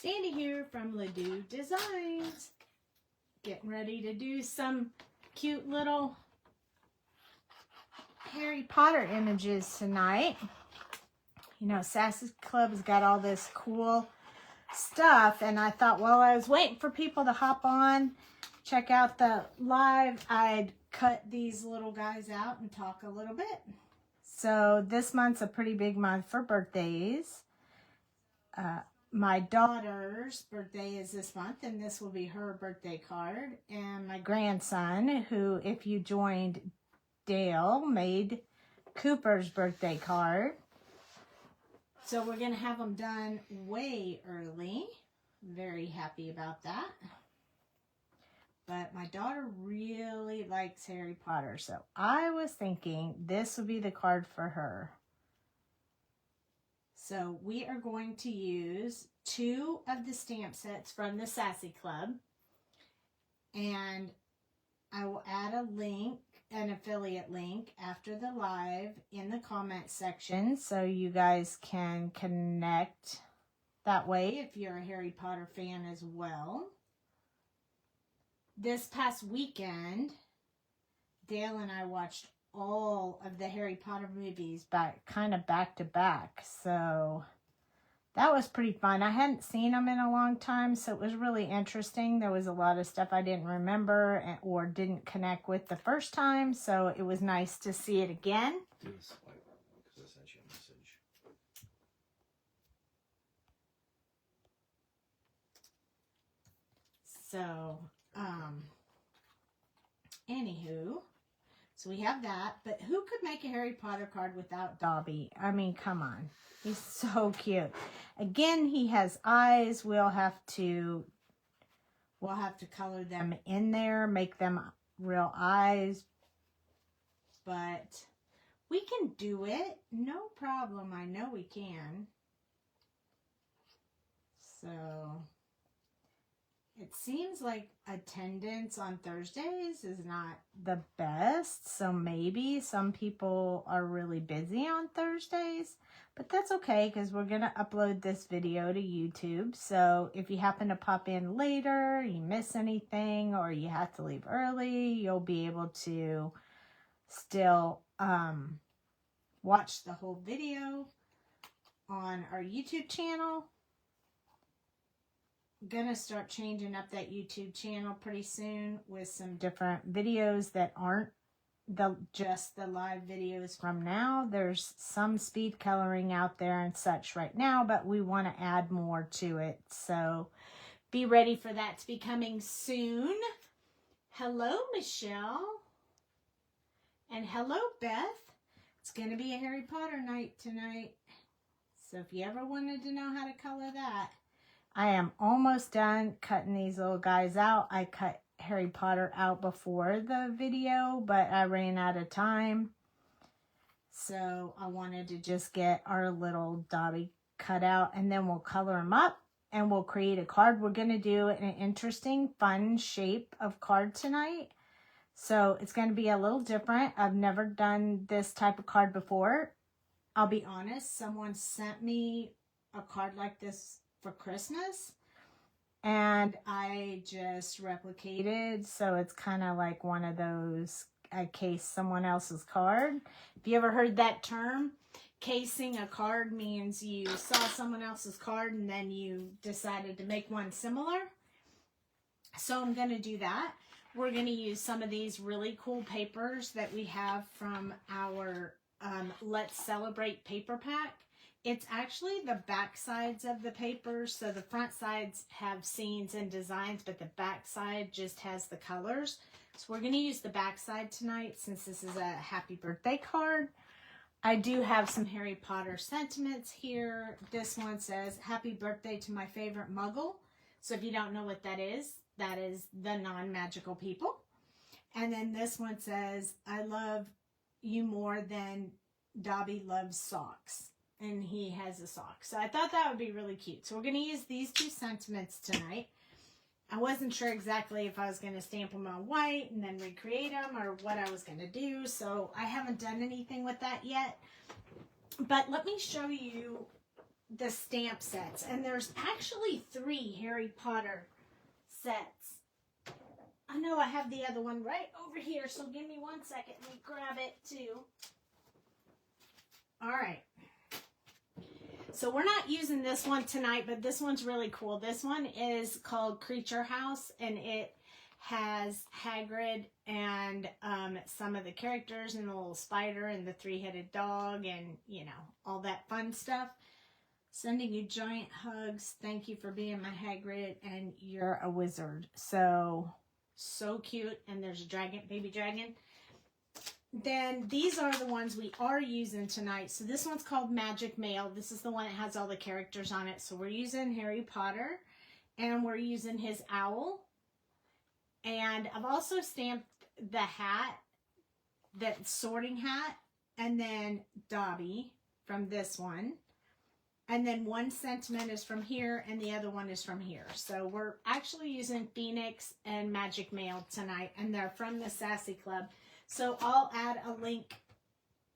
Sandy here from Doux Designs. Getting ready to do some cute little Harry Potter images tonight. You know, Sassy Club has got all this cool stuff, and I thought while I was waiting for people to hop on, check out the live, I'd cut these little guys out and talk a little bit. So this month's a pretty big month for birthdays. My daughter's birthday is this month, and this will be her birthday card. And my grandson, who, if you joined Dale, made Cooper's birthday card. So we're going to have them done way early. Very happy about that. But my daughter really likes Harry Potter, so I was thinking this would be the card for her. So we are going to use 2 of the stamp sets from the Sassy Club. And I will add a link, an affiliate link, after the live in the comment section so you guys can connect that way if you're a Harry Potter fan as well. This past weekend, Dale and I watched all of the Harry Potter movies kind of back to back. So that was pretty fun. I hadn't seen them in a long time, so it was really interesting. There was a lot of stuff I didn't remember or didn't connect with the first time, so it was nice to see it again. Because I sent you a message. So, anywho, so we have that, but who could make a Harry Potter card without Dobby? I mean, come on. He's so cute. Again, he has eyes. We'll have to color them in there, make them real eyes, but we can do it. No problem. I know we can. So it seems like attendance on Thursdays is not the best, so maybe some people are really busy on Thursdays, but that's okay because we're going to upload this video to YouTube. So if you happen to pop in later, you miss anything, or you have to leave early, you'll be able to still watch the whole video on our YouTube channel. Gonna start changing up that YouTube channel pretty soon with some different videos that aren't just the live videos from now. There's some speed coloring out there and such right now, but we want to add more to it. So be ready for that to be coming soon. Hello, Michelle. And hello, Beth. It's gonna be a Harry Potter night tonight. So if you ever wanted to know how to color that, I am almost done cutting these little guys out. I cut Harry Potter out before the video, but I ran out of time. So I wanted to just get our little Dobby cut out, and then we'll color them up and we'll create a card. We're going to do an interesting, fun shape of card tonight. So it's going to be a little different. I've never done this type of card before. I'll be honest, someone sent me a card like this for Christmas, and I just replicated, so it's kind of like one of those, I cased someone else's card. If you ever heard that term, casing a card means you saw someone else's card and then you decided to make one similar. So I'm going to do that. We're going to use some of these really cool papers that we have from our Let's Celebrate paper pack. It's actually the back sides of the paper. So the front sides have scenes and designs, but the back side just has the colors. So we're going to use the back side tonight since this is a happy birthday card. I do have some Harry Potter sentiments here. This one says, "Happy birthday to my favorite muggle." So if you don't know what that is the non-magical people. And then this one says, "I love you more than Dobby loves socks." And he has a sock. So I thought that would be really cute. So we're going to use these 2 sentiments tonight. I wasn't sure exactly if I was going to stamp them on white and then recreate them or what I was going to do. So I haven't done anything with that yet. But let me show you the stamp sets. And there's actually 3 Harry Potter sets. I know I have the other one right over here, so give me 1 second. Let me grab it too. All right. So we're not using this one tonight, but this one's really cool. This one is called Creature House, and it has Hagrid and some of the characters and the little spider and the 3-headed dog and, you know, all that fun stuff. Sending you giant hugs. Thank you for being my Hagrid, and you're a wizard. So cute. And there's a dragon, baby dragon. Then these are the ones we are using tonight. So this one's called Magic Mail. This is the one that has all the characters on it. So we're using Harry Potter, and we're using his owl. And I've also stamped the hat, that sorting hat, and then Dobby from this one. And then one sentiment is from here, and the other one is from here. So we're actually using Phoenix and Magic Mail tonight, and they're from the Sassy Club. So I'll add a link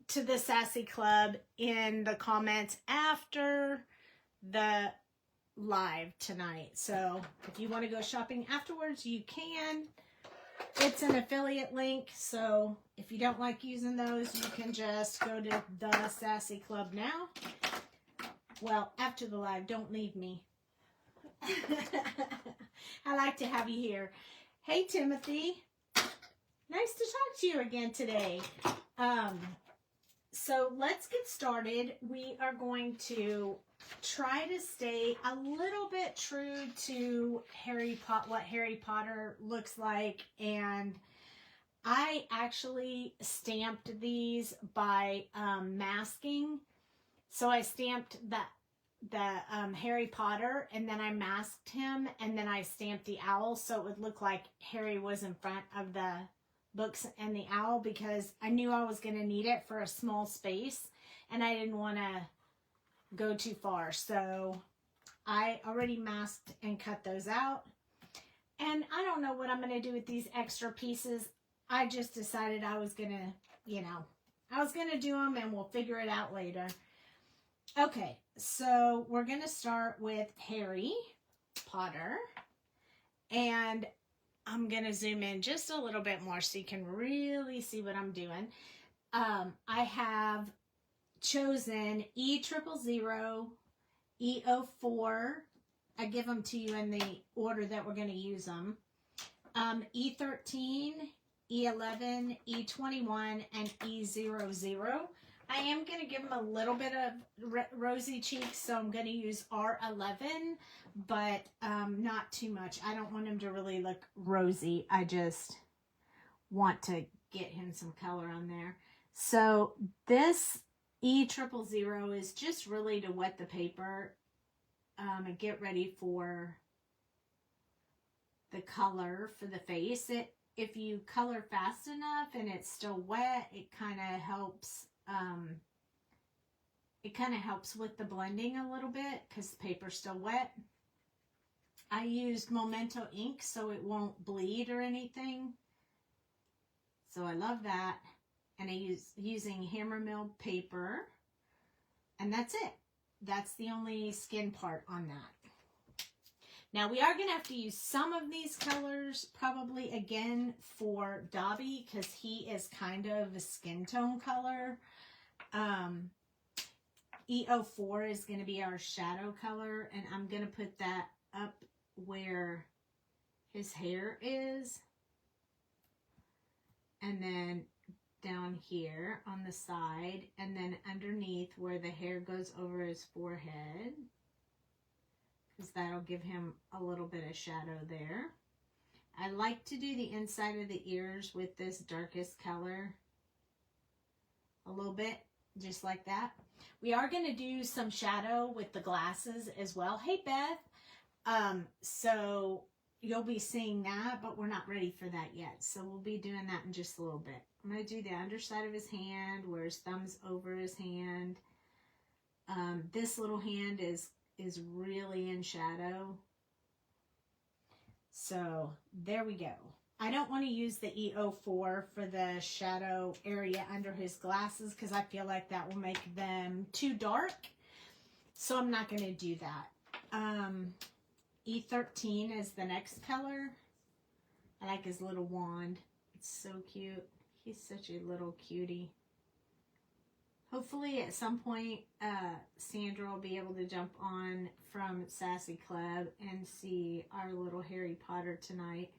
to the Sassy Club in the comments after the live tonight. So if you want to go shopping afterwards, you can. It's an affiliate link, so if you don't like using those, you can just go to the Sassy Club now. Well, after the live, don't leave me. I like to have you here. Hey, Timothy. Nice to talk to you again today. So let's get started. We are going to try to stay a little bit true to what Harry Potter looks like. And I actually stamped these by masking. So I stamped the Harry Potter, and then I masked him, and then I stamped the owl so it would look like Harry was in front of the books and the owl, because I knew I was going to need it for a small space, and I didn't want to go too far. So I already masked and cut those out. And I don't know what I'm going to do with these extra pieces. I just decided I was going to, I was going to do them, and we'll figure it out later. Okay, so we're going to start with Harry Potter, and I'm going to zoom in just a little bit more so you can really see what I'm doing. I have chosen E000, E04. I give them to you in the order that we're going to use them. E13, E11, E21, and E00. I am going to give them a little bit of rosy cheeks, so I'm going to use R11, but not too much. I don't want him to really look rosy. I just want to get him some color on there. So this E000 is just really to wet the paper and get ready for the color for the face. If you color fast enough and it's still wet, it kind of helps. It kind of helps with the blending a little bit because the paper's still wet. I used Memento ink so it won't bleed or anything. So I love that. And I use using hammer mill paper. And that's it. That's the only skin part on that. Now we are going to have to use some of these colors probably again for Dobby because he is kind of a skin tone color. E04 is going to be our shadow color, and I'm going to put that up where his hair is, and then down here on the side, and then underneath where the hair goes over his forehead, because that'll give him a little bit of shadow there. I like to do the inside of the ears with this darkest color a little bit, just like that. We are going to do some shadow with the glasses as well. Hey, Beth. So you'll be seeing that, but we're not ready for that yet. So we'll be doing that in just a little bit. I'm going to do the underside of his hand where his thumb's over his hand. This little hand is really in shadow. So there we go. I don't want to use the E04 for the shadow area under his glasses because I feel like that will make them too dark. So I'm not going to do that. E13 is the next color. I like his little wand. It's so cute. He's such a little cutie. Hopefully at some point, Sandra will be able to jump on from Sassy Club and see our little Harry Potter tonight.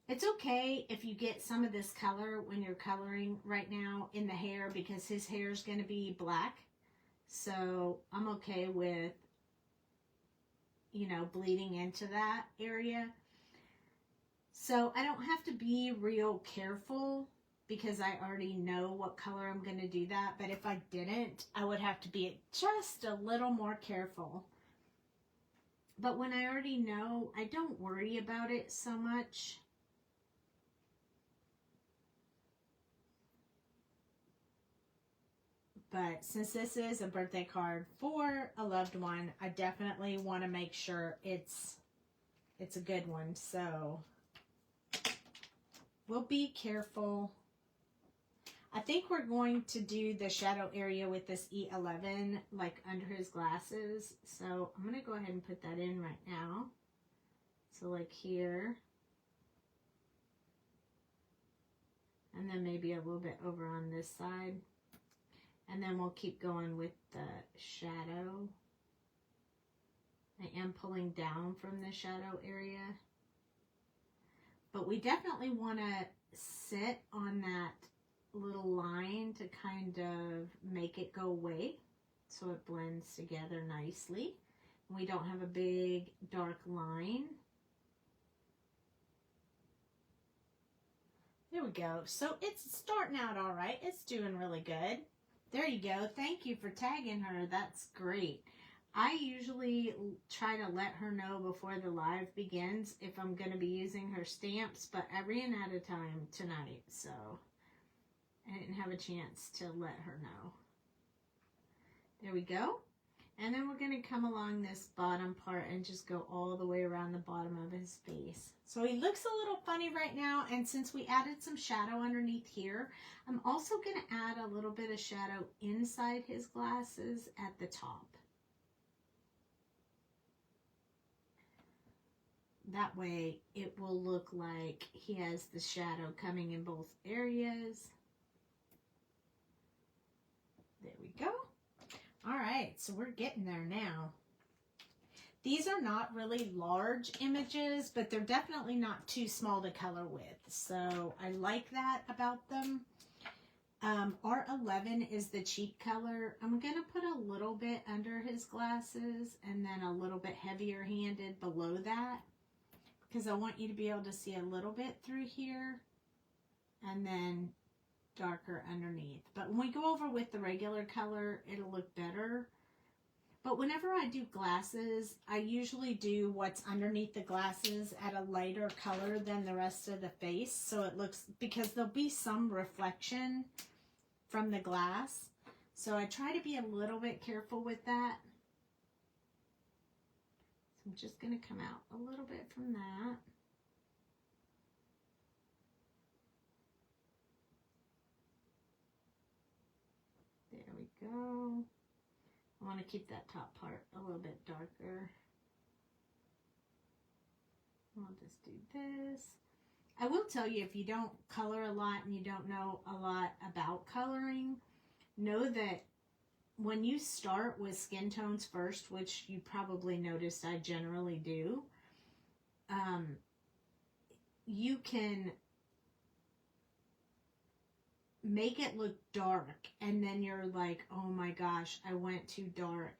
It's okay if you get some of this color when you're coloring right now in the hair, because his hair is going to be black. So I'm okay with, you know, bleeding into that area. So I don't have to be real careful because I already know what color I'm going to do that. But if I didn't, I would have to be just a little more careful. But when I already know, I don't worry about it so much. But since this is a birthday card for a loved one, I definitely want to make sure it's a good one. So we'll be careful. I think we're going to do the shadow area with this E11, like under his glasses. So I'm going to go ahead and put that in right now. So like here. And then maybe a little bit over on this side. And then we'll keep going with the shadow. I am pulling down from the shadow area. But we definitely want to sit on that little line to kind of make it go away so it blends together nicely. We don't have a big dark line. There we go. So it's starting out all right. It's doing really good. There you go. Thank you for tagging her. That's great. I usually try to let her know before the live begins if I'm going to be using her stamps, but I ran out of time tonight, so I didn't have a chance to let her know. There we go. And then we're going to come along this bottom part and just go all the way around the bottom of his face. So he looks a little funny right now, and since we added some shadow underneath here, I'm also going to add a little bit of shadow inside his glasses at the top. That way it will look like he has the shadow coming in both areas. There we go. All right, so we're getting there now. These are not really large images, but they're definitely not too small to color with. So I like that about them. R11 is the cheek color. I'm going to put a little bit under his glasses and then a little bit heavier handed below that, because I want you to be able to see a little bit through here and then darker underneath. But when we go over with the regular color, it'll look better. But whenever I do glasses, I usually do what's underneath the glasses at a lighter color than the rest of the face. So it looks, because there'll be some reflection from the glass. So I try to be a little bit careful with that. So I'm just going to come out a little bit from that. There we go. I want to keep that top part a little bit darker. I'll just do this. I will tell you, if you don't color a lot and you don't know a lot about coloring, know that when you start with skin tones first, which you probably noticed I generally do, you can make it look dark and then you're like, oh my gosh, I went too dark.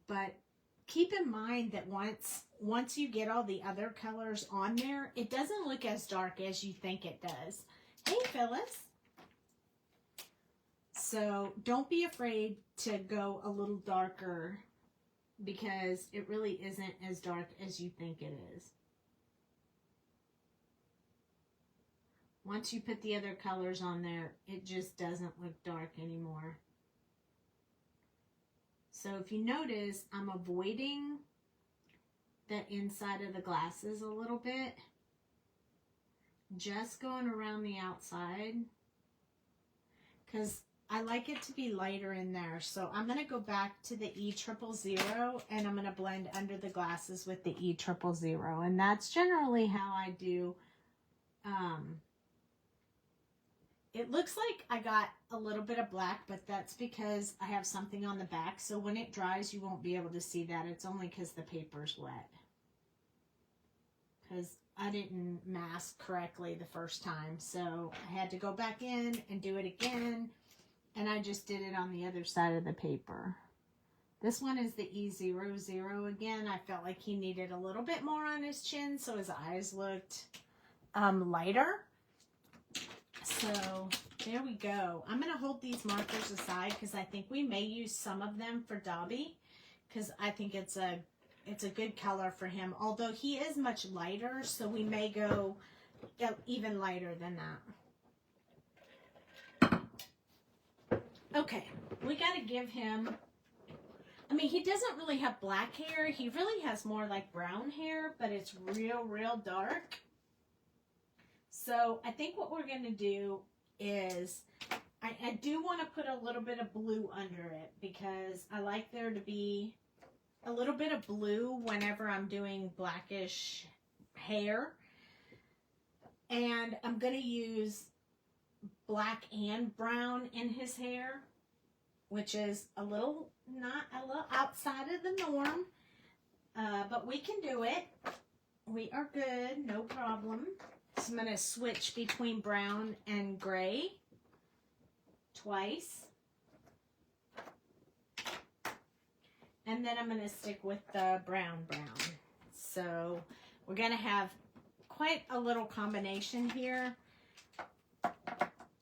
But keep in mind that once you get all the other colors on there, it doesn't look as dark as you think it does. Hey Phyllis. So don't be afraid to go a little darker, because it really isn't as dark as you think it is. Once you put the other colors on there, it just doesn't look dark anymore. So if you notice, I'm avoiding the inside of the glasses a little bit. Just going around the outside. Because I like it to be lighter in there. So I'm going to go back to the E000 and I'm going to blend under the glasses with the E000. And that's generally how I do. It looks like I got a little bit of black, but that's because I have something on the back. So when it dries, you won't be able to see that. It's only because the paper's wet. Because I didn't mask correctly the first time. So I had to go back in and do it again. And I just did it on the other side of the paper. This one is the E00 again. I felt like he needed a little bit more on his chin, so his eyes looked lighter. So there we go. I'm going to hold these markers aside because I think we may use some of them for Dobby, because I think it's a good color for him. Although he is much lighter, so we may go even lighter than that. Okay, we got to give him, I mean, he doesn't really have black hair. He really has more like brown hair, but it's real dark. So I think what we're going to do is, I do want to put a little bit of blue under it because I like there to be a little bit of blue whenever I'm doing blackish hair. And I'm going to use black and brown in his hair, which is a little outside of the norm, but we can do it. We are good, no problem. So I'm going to switch between brown and gray twice. And then I'm going to stick with the brown. So we're going to have quite a little combination here.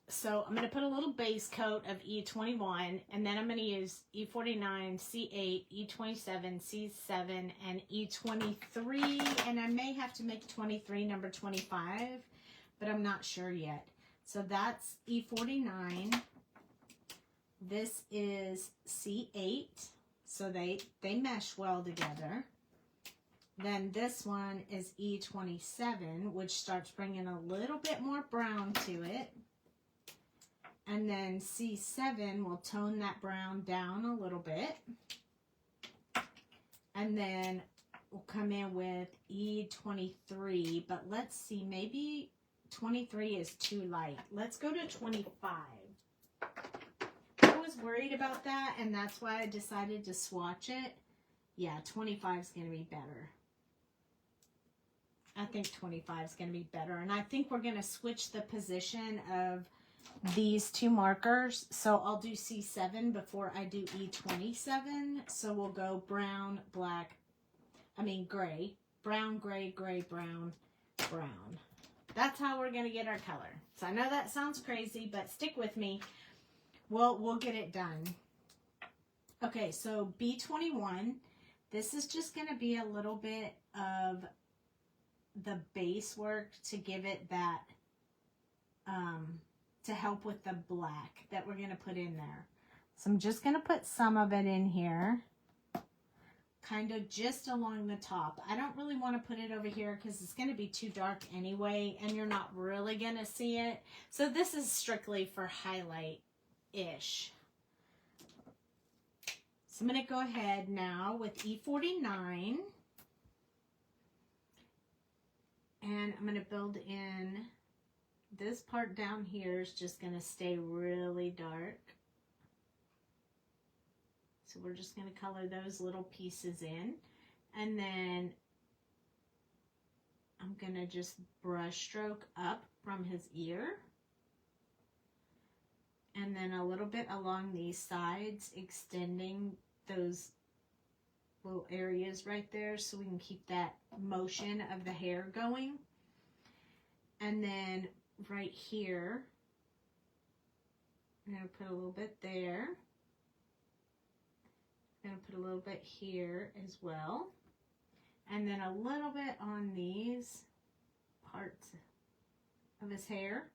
So I'm going to put a little base coat of E21, and then I'm going to use E49, C8, E27, C7, and E23, and I may have to make 23 number 25, but I'm not sure yet. So that's E49. This is C8, so they mesh well together. Then this one is E27, which starts bringing a little bit more brown to it. And then C7 will tone that brown down a little bit. And then we'll come in with E23. But let's see, maybe 23 is too light. Let's go to 25. I was worried about that, and that's why I decided to swatch it. Yeah, 25 is going to be better. I think 25 is going to be better. And I think we're going to switch the position of these two markers. So I'll do C7 before I do E27. So we'll go brown, black, gray, brown, gray, gray, brown, brown. That's how we're going to get our color. So I know that sounds crazy, but stick with me. We'll get it done. Okay, so B21. This is just going to be a little bit of the base work to give it that, to help with the black that we're going to put in there. So I'm just going to put some of it in here, kind of just along the top. I don't really want to put it over here because it's going to be too dark anyway, and you're not really going to see it. So this is strictly for highlight-ish. So I'm going to go ahead now with E49. And I'm going to build in, this part down here is just going to stay really dark. So we're just going to color those little pieces in. And then I'm going to just brush stroke up from his ear. And then a little bit along these sides, extending those little areas right there so we can keep that motion of the hair going. And then right here, I'm going to put a little bit there. I'm going to put a little bit here as well. And then a little bit on these parts of his hair.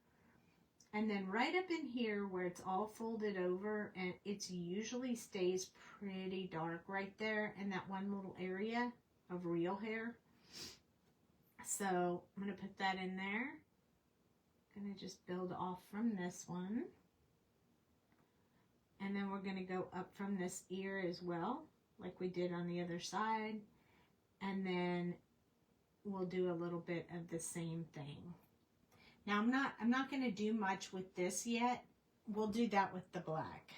And then right up in here where it's all folded over, and it usually stays pretty dark right there in that one little area of real hair. So I'm going to put that in there. I'm going to just build off from this one. And then we're going to go up from this ear as well, like we did on the other side. And then we'll do a little bit of the same thing. Now I'm not going to do much with this yet. We'll do that with the black.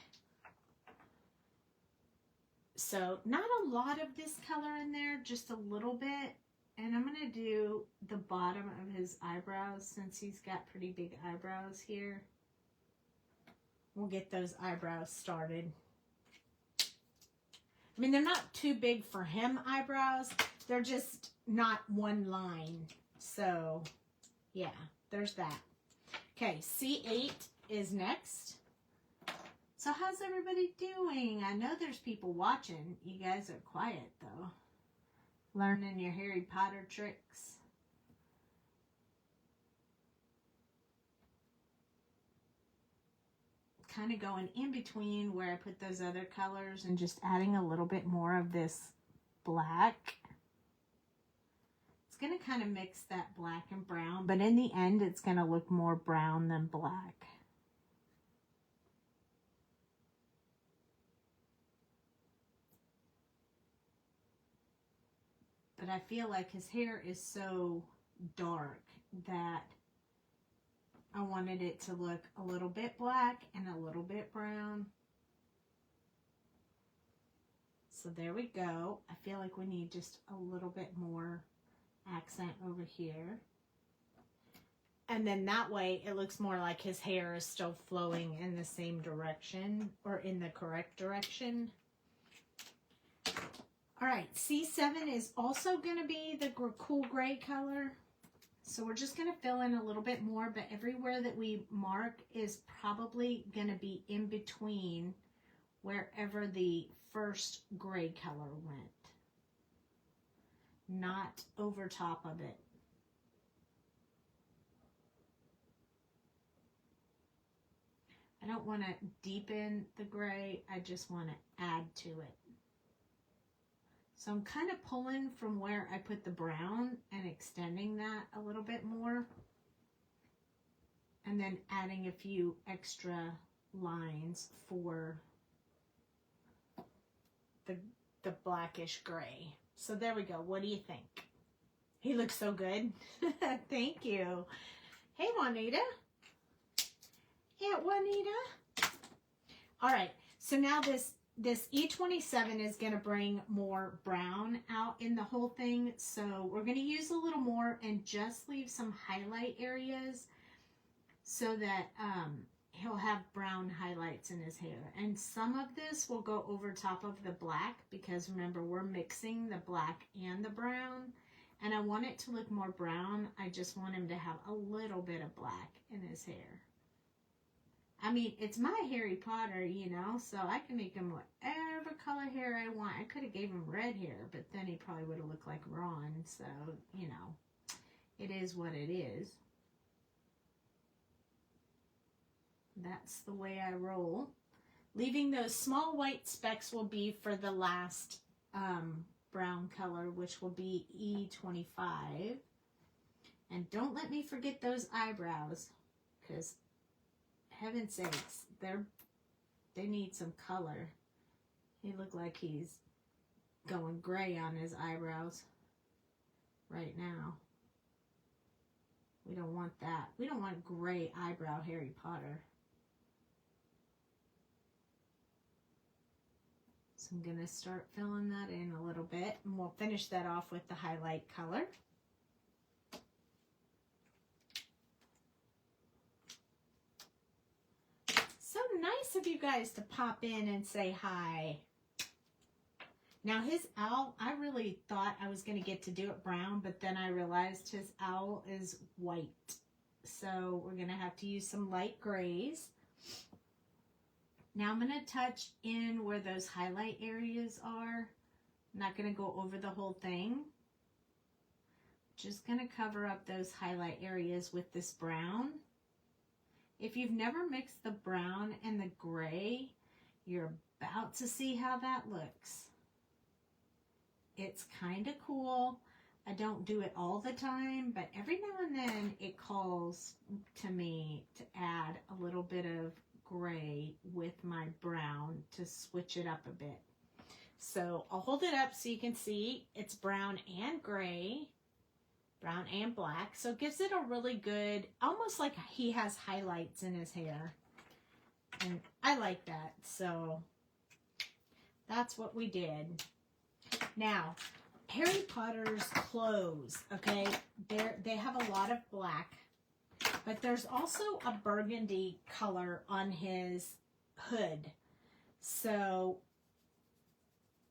So not a lot of this color in there, just a little bit. And I'm going to do the bottom of his eyebrows since he's got pretty big eyebrows here. We'll get those eyebrows started. I mean, they're not too big for him eyebrows. They're just not one line. So, yeah, there's that. Okay, C8 is next. So how's everybody doing? I know there's people watching. You guys are quiet, though. Learning your Harry Potter tricks. Kind of going in between where I put those other colors and just adding a little bit more of this black. It's going to kind of mix that black and brown, but in the end it's going to look more brown than black. But I feel like his hair is so dark that I wanted it to look a little bit black and a little bit brown. So there we go. I feel like we need just a little bit more accent over here. And then that way it looks more like his hair is still flowing in the same direction or in the correct direction. All right, C7 is also going to be the cool gray color. So we're just going to fill in a little bit more, but everywhere that we mark is probably going to be in between wherever the first gray color went. Not over top of it. I don't want to deepen the gray, I just want to add to it. So I'm kind of pulling from where I put the brown and extending that a little bit more. And then adding a few extra lines for the blackish gray. So there we go. What do you think? He looks so good. Thank you. Hey, Juanita. Yeah, Juanita. All right. So now this E27 is going to bring more brown out in the whole thing. So we're going to use a little more and just leave some highlight areas so that he'll have brown highlights in his hair. And some of this will go over top of the black because remember, we're mixing the black and the brown. And I want it to look more brown. I just want him to have a little bit of black in his hair. I mean, it's my Harry Potter, you know, so I can make him whatever color hair I want. I could have gave him red hair, but then he probably would have looked like Ron. So, you know, it is what it is. That's the way I roll. Leaving those small white specks will be for the last brown color, which will be E25. And don't let me forget those eyebrows, because heaven's sakes, they need some color. He looked like he's going gray on his eyebrows right now. We don't want that. We don't want gray eyebrow Harry Potter. So I'm going to start filling that in a little bit, and we'll finish that off with the highlight color. So nice of you guys to pop in and say hi. Now his owl, I really thought I was going to get to do it brown, but then I realized his owl is white. So we're going to have to use some light grays. Now I'm going to touch in where those highlight areas are. I'm not going to go over the whole thing. Just going to cover up those highlight areas with this brown. If you've never mixed the brown and the gray, you're about to see how that looks. It's kind of cool. I don't do it all the time, but every now and then it calls to me to add a little bit of gray with my brown to switch it up a bit. So I'll hold it up so you can see it's brown and gray, brown and black. So it gives it a really good, almost like he has highlights in his hair. And I like that. So that's what we did. Now, Harry Potter's clothes, okay, they have a lot of black, but there's also a burgundy color on his hood. So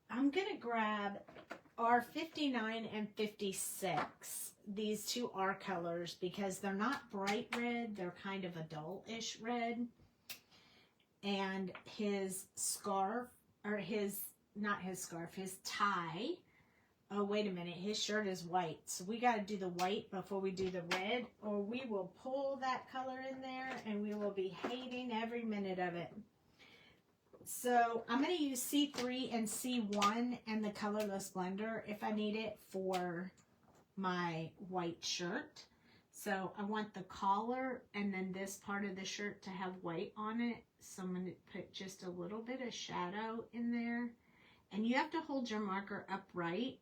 I'm going to grab our 59 and 56. These two are colors because they're not bright red. They're kind of a dull-ish red. And his scarf, or his, not his scarf, his tie. Oh, wait a minute. His shirt is white. So we got to do the white before we do the red, or we will pull that color in there and we will be hating every minute of it. So I'm going to use C3 and C1 and the colorless blender if I need it for my white shirt. So I want the collar and then this part of the shirt to have white on it. So I'm going to put just a little bit of shadow in there. And you have to hold your marker upright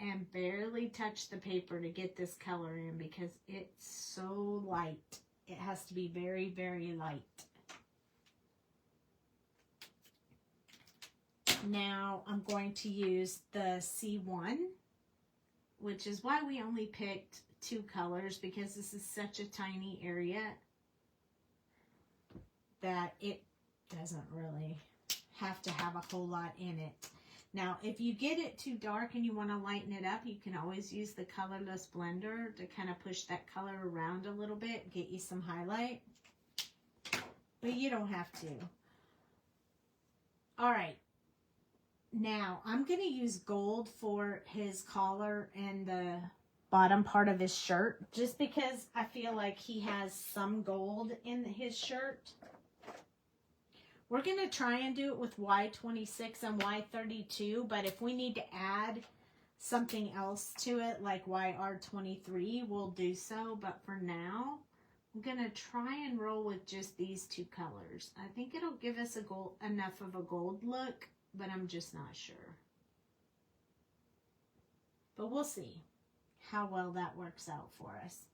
and barely touch the paper to get this color in because it's so light. It has to be very, very light. Now I'm going to use the C1, which is why we only picked 2 colors, because this is such a tiny area that it doesn't really have to have a whole lot in it. Now, if you get it too dark and you want to lighten it up, you can always use the colorless blender to kind of push that color around a little bit, get you some highlight. But you don't have to. All right. Now, I'm going to use gold for his collar and the bottom part of his shirt, just because I feel like he has some gold in his shirt. We're going to try and do it with Y26 and Y32, but if we need to add something else to it, like YR23, we'll do so. But for now, I'm going to try and roll with just these 2 colors. I think it'll give us a gold, enough of a gold look, but I'm just not sure. But we'll see how well that works out for us.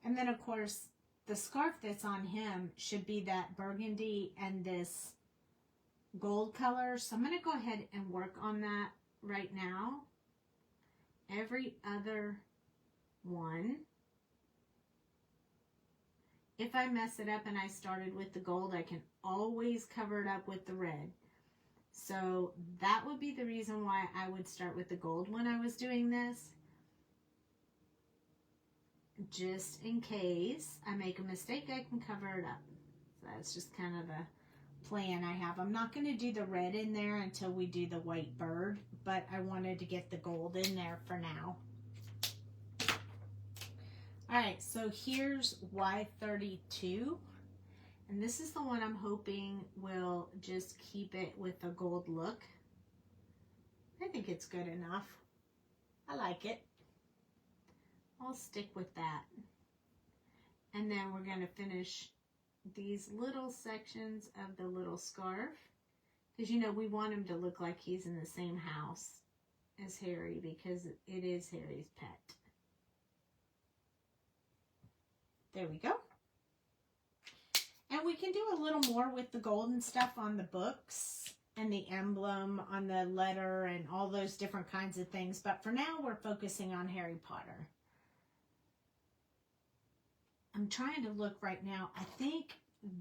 And then, of course, the scarf that's on him should be that burgundy and this gold color. So I'm going to go ahead and work on that right now. Every other one. If I mess it up and I started with the gold, I can always cover it up with the red. So that would be the reason why I would start with the gold when I was doing this. Just in case I make a mistake, I can cover it up. So that's just kind of the plan I have. I'm not going to do the red in there until we do the white bird, but I wanted to get the gold in there for now. All right, so here's Y32. And this is the one I'm hoping will just keep it with a gold look. I think it's good enough. I like it. I'll stick with that. And then we're going to finish these little sections of the little scarf. Because, you know, we want him to look like he's in the same house as Harry, because it is Harry's pet. There we go. And we can do a little more with the golden stuff on the books and the emblem on the letter and all those different kinds of things. But for now, we're focusing on Harry Potter. I'm trying to look right now. I think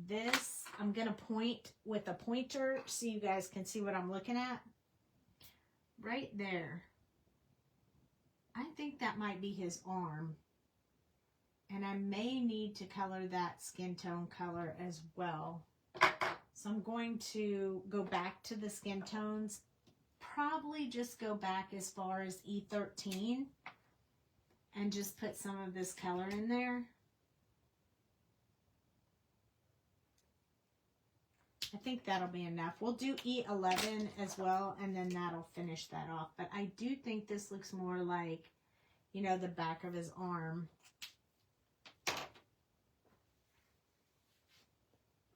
this, I'm going to point with a pointer so you guys can see what I'm looking at. Right there. I think that might be his arm. And I may need to color that skin tone color as well. So I'm going to go back to the skin tones. Probably just go back as far as E13. And just put some of this color in there. I think that'll be enough. We'll do E11 as well, and then that'll finish that off. But I do think this looks more like, you know, the back of his arm.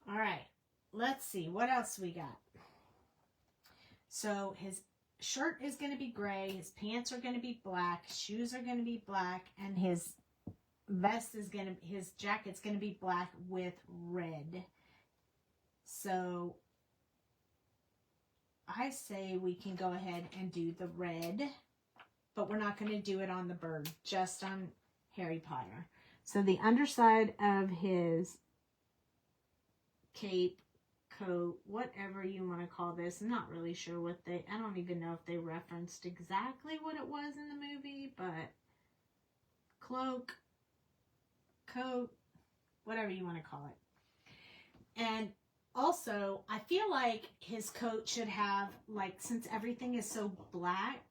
All right, let's see, what else we got? So his shirt is going to be gray, his pants are going to be black, his shoes are going to be black, and his vest is going to, his jacket's going to be black with red. So I say we can go ahead and do the red, but we're not going to do it on the bird, just on Harry Potter. So the underside of his cape, coat, whatever you want to call this, I'm not really sure what they, I don't even know if they referenced exactly what it was in the movie, but cloak, coat, whatever you want to call it. And also, I feel like his coat should have, like, since everything is so black,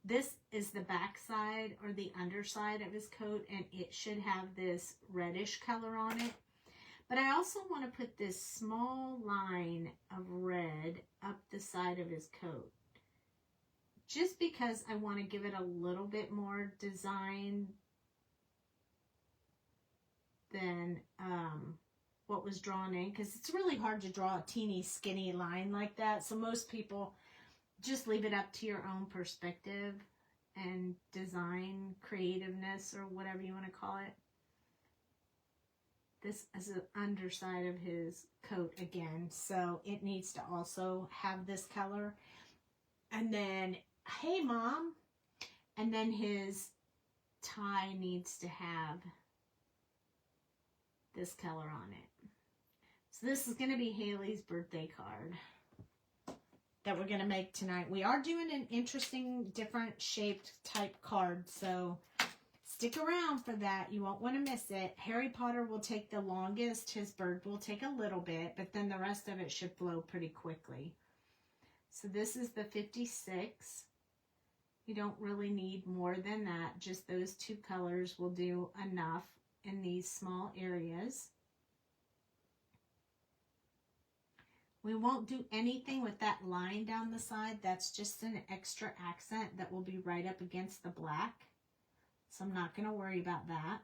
this is the back side or the underside of his coat, and it should have this reddish color on it. But I also want to put this small line of red up the side of his coat, just because I want to give it a little bit more design than what was drawn in, because it's really hard to draw a teeny skinny line like that. So most people just leave it up to your own perspective and design creativeness, or whatever you want to call it. This is the underside of his coat again, so it needs to also have this color. And then, hey mom, and then his tie needs to have this color on it. So this is going to be Haley's birthday card that we're going to make tonight. We are doing an interesting, different shaped type card, so stick around for that. You won't want to miss it. Harry Potter will take the longest. His bird will take a little bit, but then the rest of it should flow pretty quickly. So this is the 56. You don't really need more than that. Just those two colors will do enough in these small areas. We won't do anything with that line down the side. That's just an extra accent that will be right up against the black. So I'm not going to worry about that.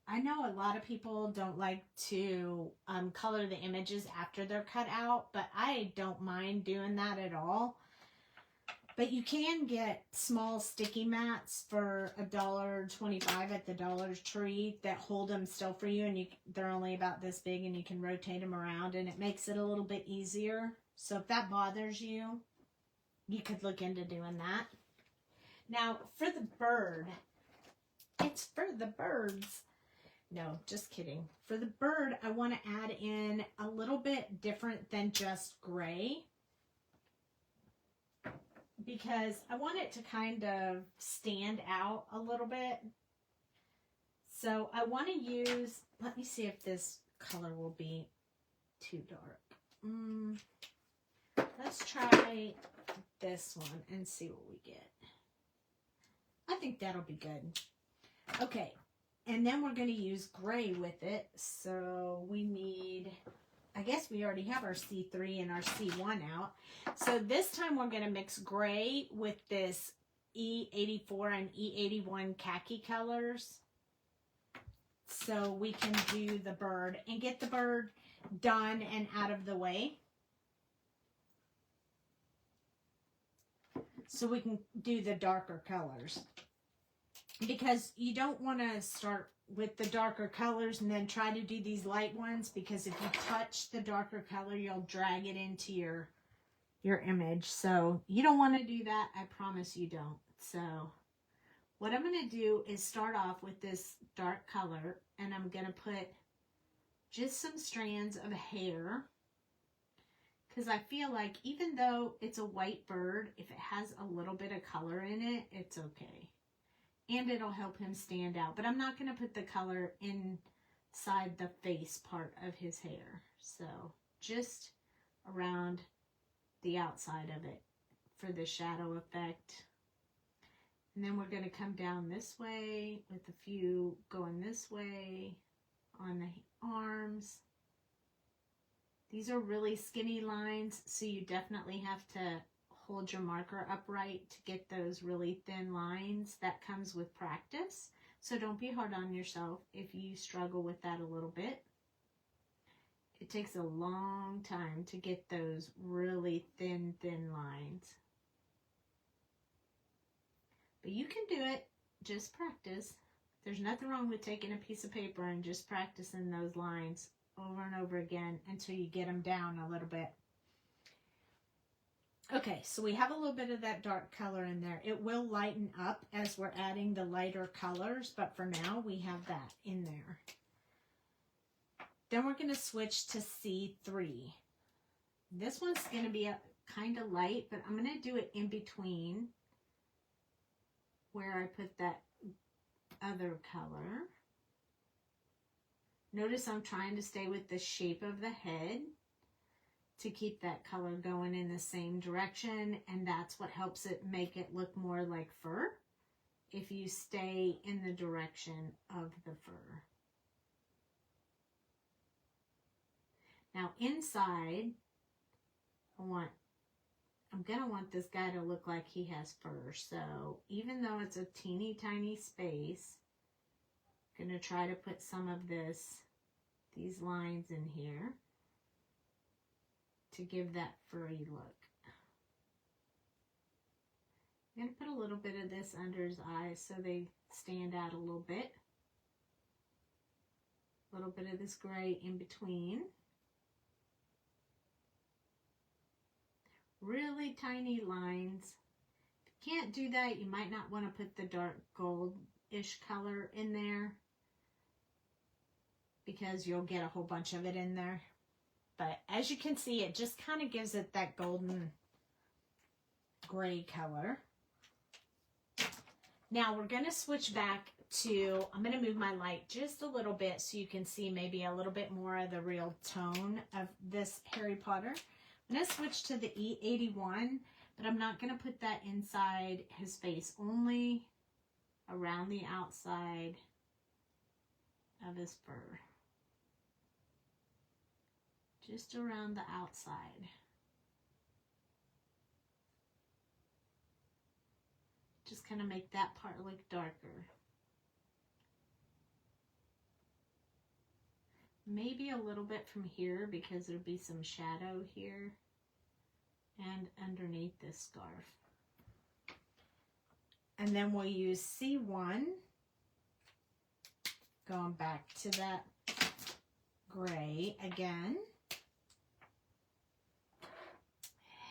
I know a lot of people don't like to color the images after they're cut out, but I don't mind doing that at all. But you can get small sticky mats for $1.25 at the Dollar Tree that hold them still for you, and they're only about this big, and you can rotate them around, and it makes it a little bit easier. So if that bothers you, you could look into doing that. Now, for the bird, it's for the birds. No, just kidding. For the bird, I want to add in a little bit different than just gray, because I want it to kind of stand out a little bit. So I want to use, let me see if this color will be too dark. Let's try this one and see what we get. I think that'll be good. Okay, and then we're going to use gray with it. So we need, I guess we already have our C3 and our C1 out. So this time we're going to mix gray with this E84 and E81 khaki colors, so we can do the bird and get the bird done and out of the way. So we can do the darker colors, because you don't want to start with the darker colors and then try to do these light ones, because if you touch the darker color, you'll drag it into your image. So you don't want to do that. I promise you don't. So what I'm going to do is start off with this dark color, and I'm going to put just some strands of hair, because I feel like even though it's a white bird, if it has a little bit of color in it, it's okay. And it'll help him stand out. But I'm not going to put the color inside the face part of his hair. So just around the outside of it for the shadow effect. And then we're going to come down this way with a few going this way on the arms. These are really skinny lines, so you definitely have to hold your marker upright to get those really thin lines. That comes with practice. So don't be hard on yourself if you struggle with that a little bit. It takes a long time to get those really thin lines. But you can do it. Just practice. There's nothing wrong with taking a piece of paper and just practicing those lines over and over again until you get them down a little bit. Okay, so we have a little bit of that dark color in there. It will lighten up as we're adding the lighter colors, but for now we have that in there. Then we're going to switch to C3. This one's going to be a kind of light, but I'm going to do it in between where I put that other color. Notice I'm trying to stay with the shape of the head to keep that color going in the same direction, and that's what helps it make it look more like fur if you stay in the direction of the fur. Now inside, I'm going to want this guy to look like he has fur. So even though it's a teeny tiny space, I'm going to try to put some of these lines in here to give that furry look. I'm going to put a little bit of this under his eyes so they stand out a little bit. A little bit of this gray in between. Really tiny lines. If you can't do that, you might not want to put the dark gold-ish color in there because you'll get a whole bunch of it in there. But as you can see, it just kind of gives it that golden gray color. Now we're going to switch back to, I'm going to move my light just a little bit so you can see maybe a little bit more of the real tone of this Harry Potter. I'm going to switch to the E81, but I'm not going to put that inside his face, only around the outside of his fur. Just around the outside. Just kind of make that part look darker. Maybe a little bit from here because there'll be some shadow here and underneath this scarf. And then we'll use C1, going back to that gray again.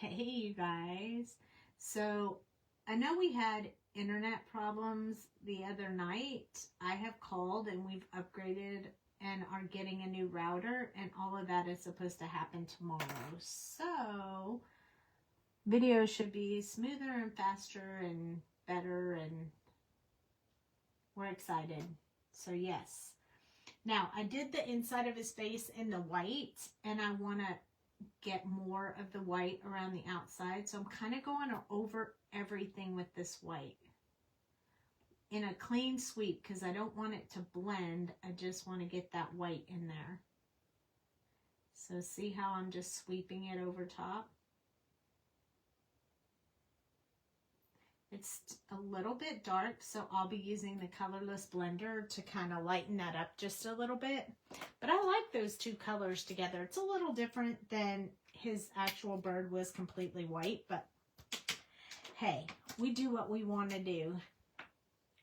Hey, you guys. So I know we had internet problems the other night. I have called and we've upgraded and are getting a new router, and all of that is supposed to happen tomorrow. So videos should be smoother and faster and better, and we're excited. So yes. Now I did the inside of his face in the white, and I want to get more of the white around the outside. So I'm kind of going over everything with this white in a clean sweep because I don't want it to blend. I just want to get that white in there. So see how I'm just sweeping it over top? It's a little bit dark, so I'll be using the colorless blender to kind of lighten that up just a little bit. But I like those two colors together. It's a little different than his actual bird was completely white, but hey, we do what we want to do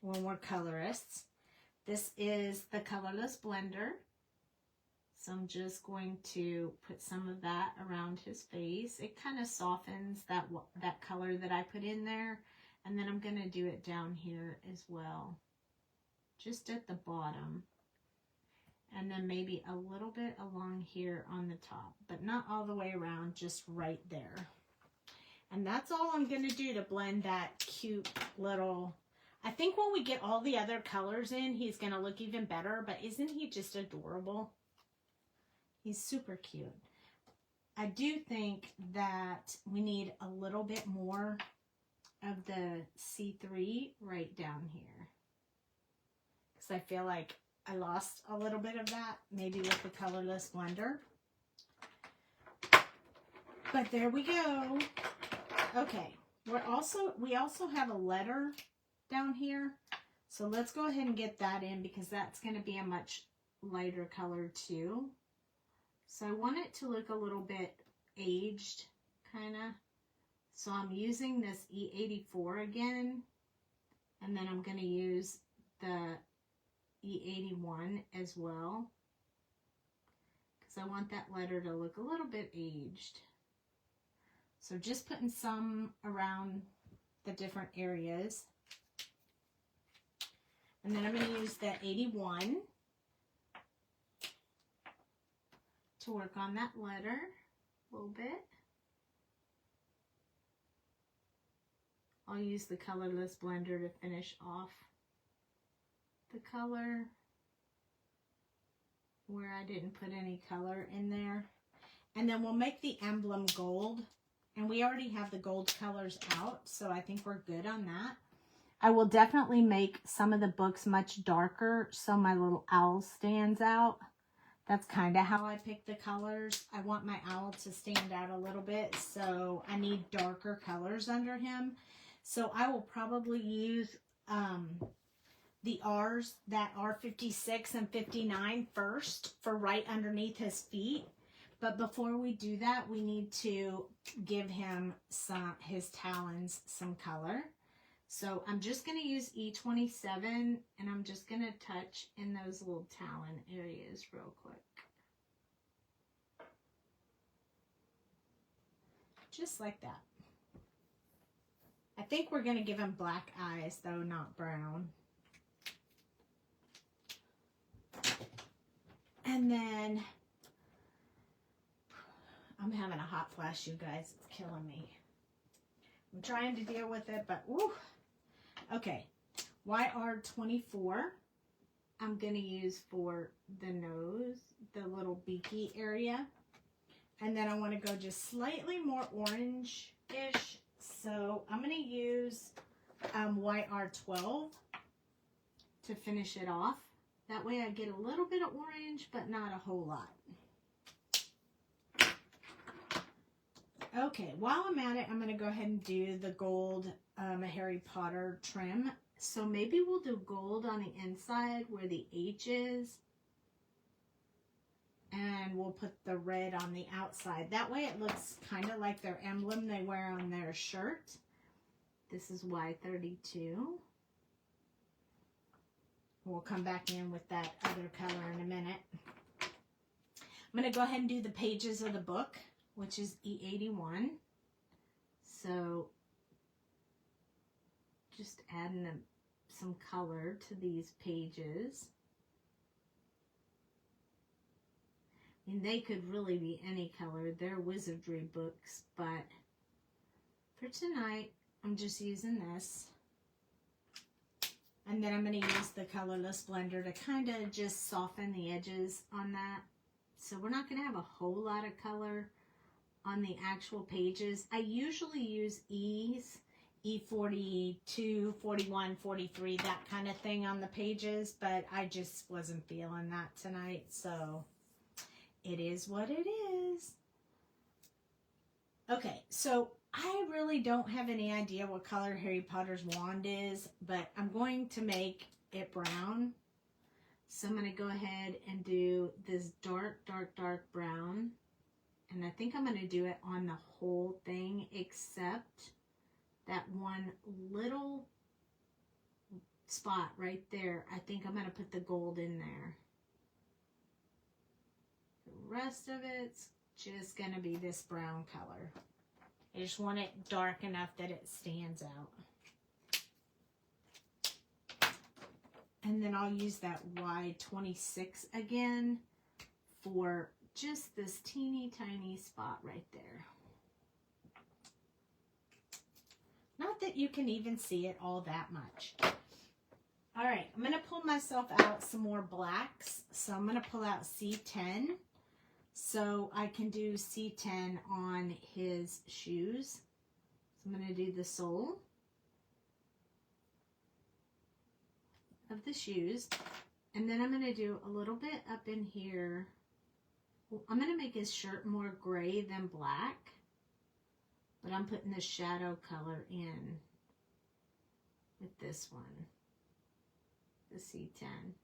when we're colorists. This is the colorless blender. So I'm just going to put some of that around his face. It kind of softens that color that I put in there. And then I'm going to do it down here as well, just at the bottom. And then maybe a little bit along here on the top, but not all the way around, just right there. And that's all I'm going to do to blend that cute little, I think when we get all the other colors in, he's going to look even better, but isn't he just adorable? He's super cute. I do think that we need a little bit more of the C3 right down here, because I feel like I lost a little bit of that maybe with the colorless blender, but there we go. Okay, we also have a letter down here, So let's go ahead and get that in because that's going to be a much lighter color too. So I want it to look a little bit aged, kind of. So I'm using this E84 again, and then I'm going to use the E81 as well, because I want that letter to look a little bit aged. So just putting some around the different areas. And then I'm going to use the 81 to work on that letter a little bit. I'll use the colorless blender to finish off the color where I didn't put any color in there. And then we'll make the emblem gold. And we already have the gold colors out, so I think we're good on that. I will definitely make some of the books much darker so my little owl stands out. That's kind of how I pick the colors. I want my owl to stand out a little bit, so I need darker colors under him. So I will probably use the R's that are 56 and 59 first for right underneath his feet. But before we do that, we need to give him his talons some color. So I'm just going to use E27, and I'm just going to touch in those little talon areas real quick. Just like that. I think we're going to give him black eyes, though, not brown. And then I'm having a hot flash, you guys. It's killing me. I'm trying to deal with it, but woo. Okay, YR24 I'm going to use for the nose, the little beaky area. And then I want to go just slightly more orange-ish. So I'm going to use YR12 to finish it off. That way I get a little bit of orange, but not a whole lot. Okay, while I'm at it, I'm going to go ahead and do the gold Harry Potter trim. So maybe we'll do gold on the inside where the H is. And we'll put the red on the outside. That way it looks kind of like their emblem they wear on their shirt. This is Y32. We'll come back in with that other color in a minute. I'm going to go ahead and do the pages of the book, which is E81. So just adding some color to these pages. I mean, they could really be any color. They're wizardry books, but for tonight, I'm just using this. And then I'm going to use the colorless blender to kind of just soften the edges on that. So we're not going to have a whole lot of color on the actual pages. I usually use E's, E42, 41, 43, that kind of thing on the pages, but I just wasn't feeling that tonight, so it is what it is. Okay, so I really don't have any idea what color Harry Potter's wand is, but I'm going to make it brown. So I'm going to go ahead and do this dark, dark, dark brown. And I think I'm going to do it on the whole thing except that one little spot right there. I think I'm going to put the gold in there. The rest of it's just going to be this brown color. I just want it dark enough that it stands out. And then I'll use that Y26 again for just this teeny tiny spot right there. Not that you can even see it all that much. All right, I'm going to pull myself out some more blacks. So I'm going to pull out C10. So I can do C10 on his shoes. So I'm going to do the sole of the shoes. And then I'm going to do a little bit up in here. Well, I'm going to make his shirt more gray than black. But I'm putting the shadow color in with this one. the C10.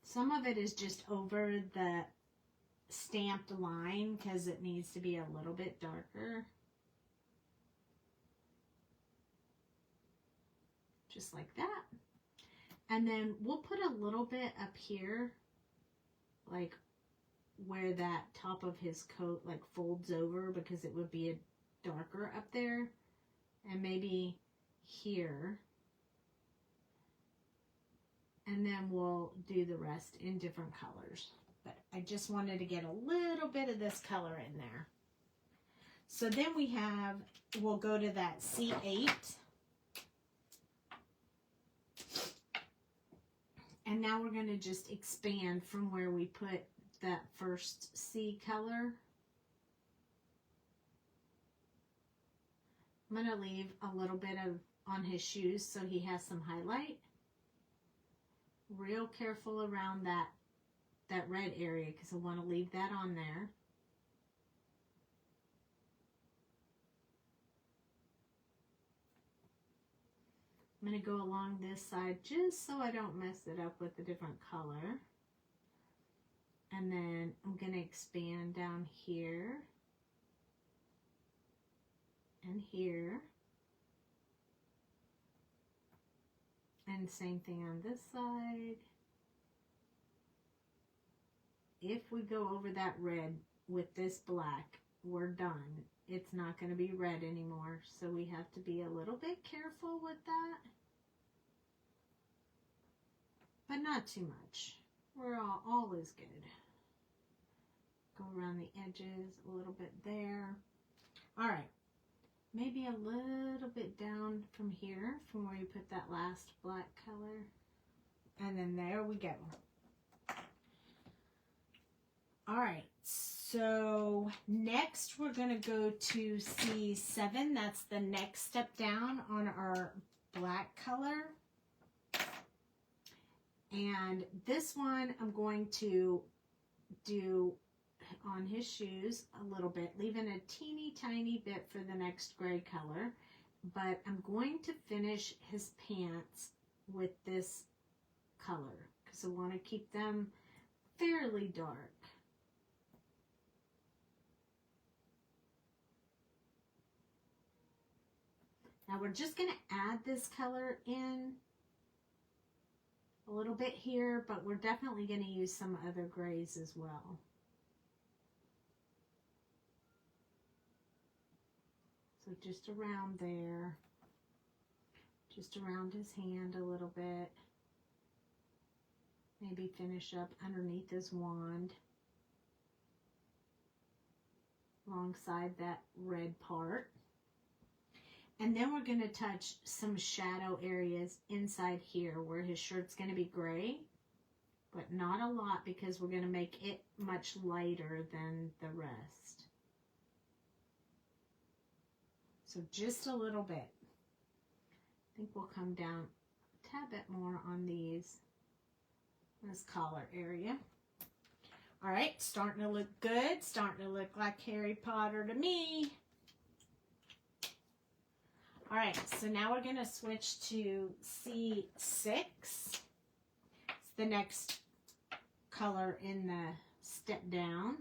Some of it is just over the stamped line because it needs to be a little bit darker. Just like that. And then we'll put a little bit up here, like where that top of his coat like folds over, because it would be a darker up there. And maybe here. And then we'll do the rest in different colors. But I just wanted to get a little bit of this color in there. So then we'll go to that C8. And now we're going to just expand from where we put that first C color. I'm going to leave a little bit of on his shoes so he has some highlight. Real careful around that red area because I want to leave that on there. I'm going to go along this side just so I don't mess it up with a different color. And then I'm going to expand down here and here. And same thing on this side. If we go over that red with this black, we're done. It's not going to be red anymore, so we have to be a little bit careful with that. But not too much. We're all is good. Go around the edges a little bit there. All right. Maybe a little bit down from here, from where you put that last black color. And then there we go. All right, so next we're going to go to C7. That's the next step down on our black color. And this one I'm going to do on his shoes a little bit, leaving a teeny tiny bit for the next gray color. But I'm going to finish his pants with this color because I want to keep them fairly dark. Now we're just going to add this color in a little bit here, but we're definitely going to use some other grays as well. So just around there, just around his hand a little bit. Maybe finish up underneath his wand, alongside that red part. And then we're going to touch some shadow areas inside here where his shirt's going to be gray, but not a lot because we're going to make it much lighter than the rest. So just a little bit. I think we'll come down a tad bit more on this collar area. All right, starting to look good, starting to look like Harry Potter to me. All right, so now we're going to switch to C6. It's the next color in the step down.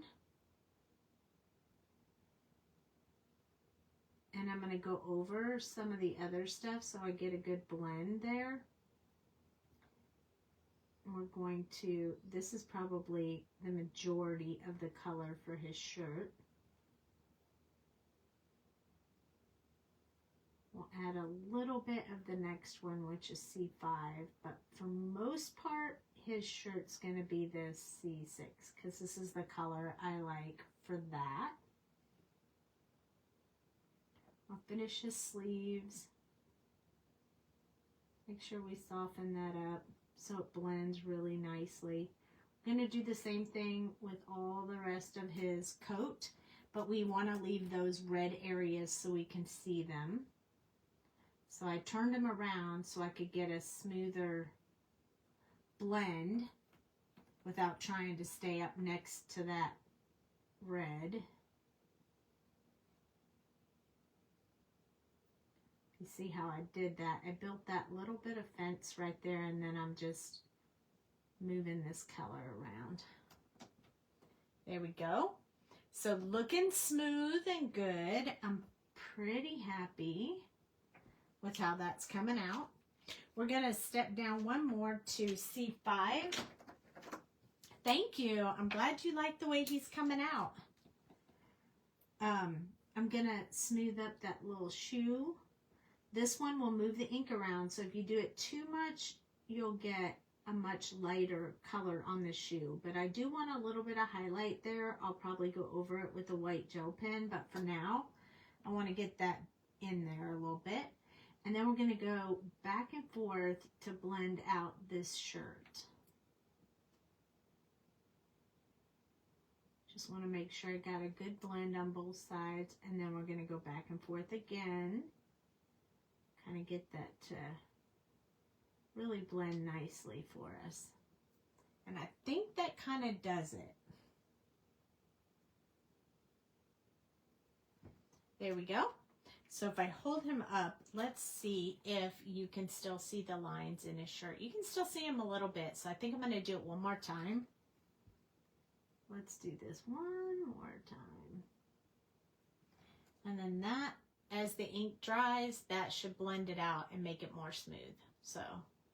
And I'm going to go over some of the other stuff so I get a good blend there. And we're going to, this is probably the majority of the color for his shirt. We'll add a little bit of the next one, which is C5, but for most part, his shirt's going to be this C6, because this is the color I like for that. I'll finish his sleeves. Make sure we soften that up so it blends really nicely. I'm going to do the same thing with all the rest of his coat, but we want to leave those red areas so we can see them. So I turned him around so I could get a smoother blend without trying to stay up next to that red. You see how I did that? I built that little bit of fence right there, and then I'm just moving this color around. There we go. So looking smooth and good. I'm pretty happy with how that's coming out. We're going to step down one more to C5. Thank you. I'm glad you like the way he's coming out. I'm going to smooth up that little shoe. This one will move the ink around, so if you do it too much, you'll get a much lighter color on the shoe. But I do want a little bit of highlight there. I'll probably go over it with a white gel pen, but for now, I want to get that in there a little bit. And then we're going to go back and forth to blend out this shirt. Just want to make sure I got a good blend on both sides, and then we're going to go back and forth again. Kind of get that to really blend nicely for us. And I think that kind of does it. There we go. So if I hold him up, let's see if you can still see the lines in his shirt. You can still see him a little bit, so I think I'm going to do it one more time. Let's do this one more time. And then that, as the ink dries, that should blend it out and make it more smooth. So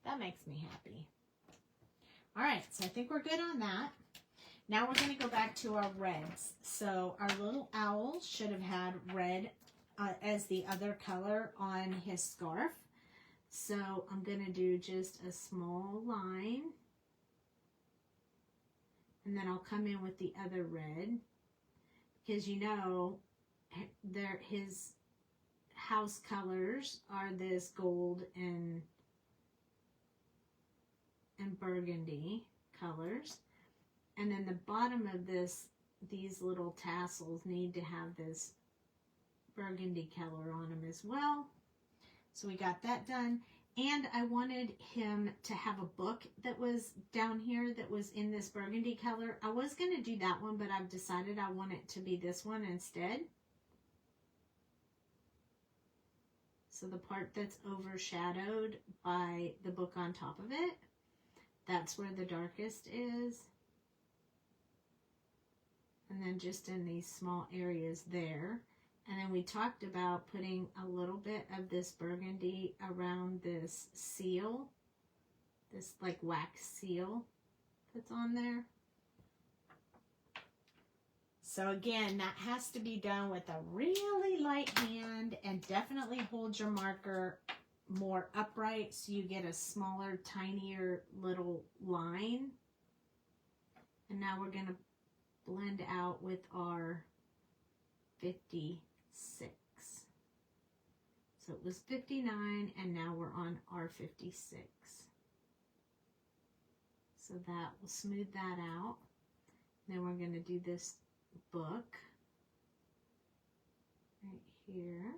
that makes me happy. All right, so I think we're good on that. Now we're going to go back to our reds. So our little owl should have had red as the other color on his scarf. So I'm going to do just a small line. And then I'll come in with the other red. Because you know, his house colors are this gold and burgundy colors. And then the bottom of these little tassels need to have this burgundy color on them as well. So we got that done. And I wanted him to have a book that was down here that was in this burgundy color. I was going to do that one, but I've decided I want it to be this one instead. So the part that's overshadowed by the book on top of it, that's where the darkest is. And then just in these small areas there. And then we talked about putting a little bit of this burgundy around this seal, this like wax seal that's on there. So again, that has to be done with a really light hand, and definitely hold your marker more upright so you get a smaller, tinier little line. And now we're going to blend out with our 56. So it was 59, and now we're on our 56. So that will smooth that out. Then we're going to do this book right here.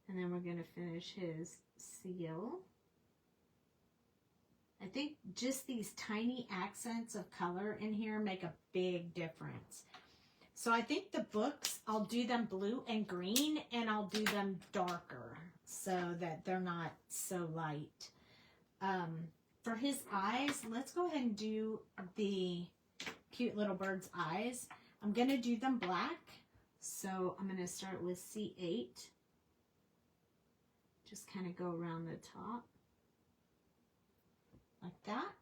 And then we're going to finish his seal. I think just these tiny accents of color in here make a big difference. So I think the books, I'll do them blue and green, and I'll do them darker so that they're not so light. For his eyes, let's go ahead and do the cute little bird's eyes. I'm going to do them black. So I'm going to start with C8. Just kind of go around the top like that.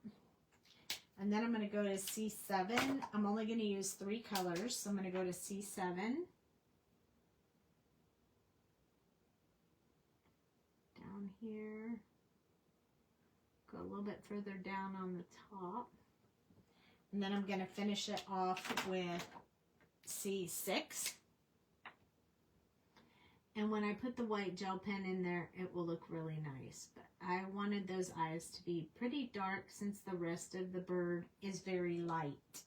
And then I'm going to go to C7. I'm only going to use 3 colors, so I'm going to go to C7. Down here. Go a little bit further down on the top. And then I'm going to finish it off with C6. And when I put the white gel pen in there, it will look really nice. But I wanted those eyes to be pretty dark since the rest of the bird is very light.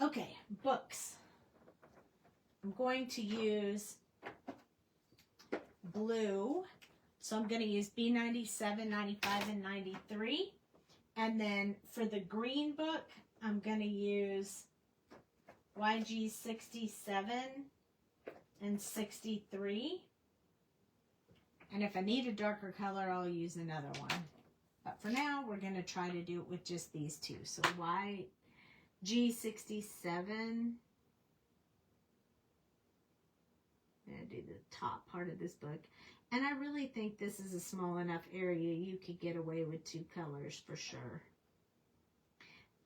Okay, books. I'm going to use blue. So I'm going to use B97, 95, and 93. And then for the green book, I'm going to use YG 67 and 63. And if I need a darker color, I'll use another one. But for now, we're going to try to do it with just these two. So YG67. I'm going to do the top part of this book. And I really think this is a small enough area you could get away with 2 colors for sure.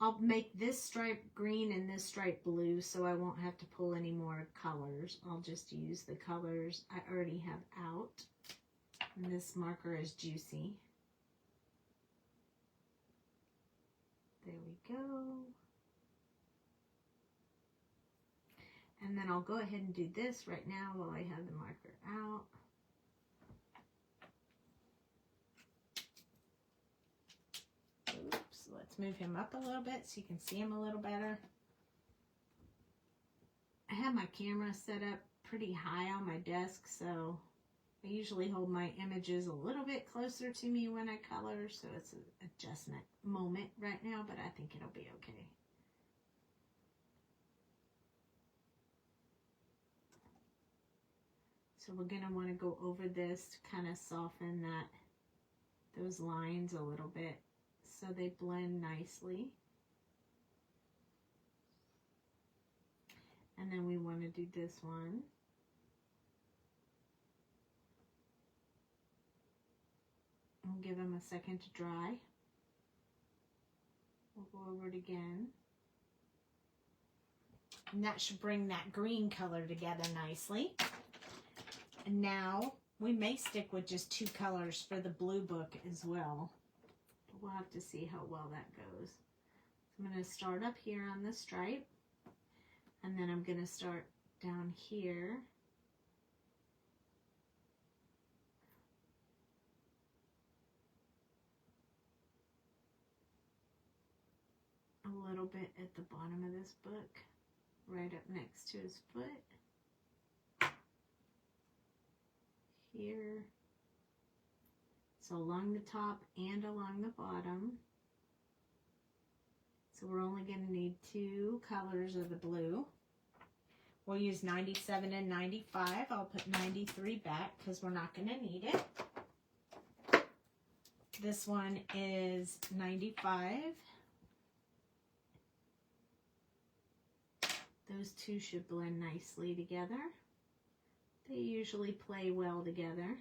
I'll make this stripe green and this stripe blue so I won't have to pull any more colors. I'll just use the colors I already have out. And this marker is Juicy. There we go. And then I'll go ahead and do this right now while I have the marker out. Oops, let's move him up a little bit so you can see him a little better. I have my camera set up pretty high on my desk, so I usually hold my images a little bit closer to me when I color, so it's an adjustment moment right now, but I think it'll be okay. So we're going to want to go over this to kind of soften those lines a little bit so they blend nicely. And then we want to do this one. We'll give them a second to dry. We'll go over it again. And that should bring that green color together nicely. And now we may stick with just 2 colors for the blue book as well. But we'll have to see how well that goes. I'm going to start up here on the stripe. And then I'm going to start down here. A little bit at the bottom of this book, right up next to his foot. Here. So along the top and along the bottom. So we're only going to need 2 colors of the blue. We'll use 97 and 95. I'll put 93 back because we're not going to need it. This one is 95. Those 2 should blend nicely together. They usually play well together.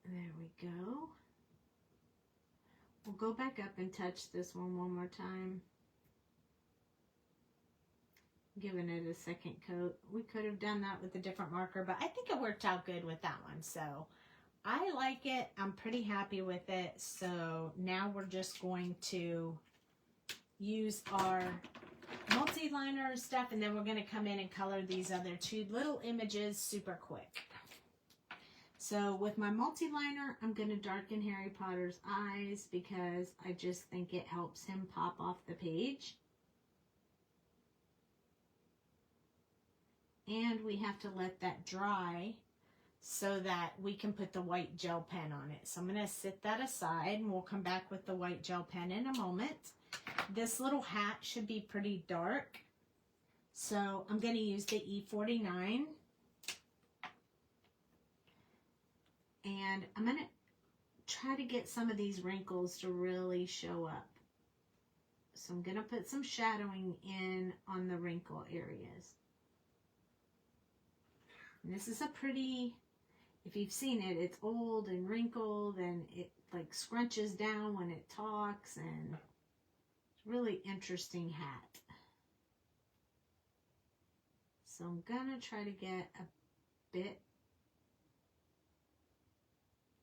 There we go. We'll go back up and touch this one more time. Giving it a second coat. We could have done that with a different marker, but I think it worked out good with that one. So I like it. I'm pretty happy with it. So now we're just going to use our multi-liner stuff, and then we're going to come in and color these other 2 little images super quick. So with my multi-liner, I'm going to darken Harry Potter's eyes because I just think it helps him pop off the page. And we have to let that dry so that we can put the white gel pen on it. So I'm going to sit that aside and we'll come back with the white gel pen in a moment. This little hat should be pretty dark. So I'm going to use the E49. And I'm going to try to get some of these wrinkles to really show up. So I'm going to put some shadowing in on the wrinkle areas. And this is a pretty, if you've seen it, it's old and wrinkled and it like scrunches down when it talks, and it's a really interesting hat. So I'm going to try to get a bit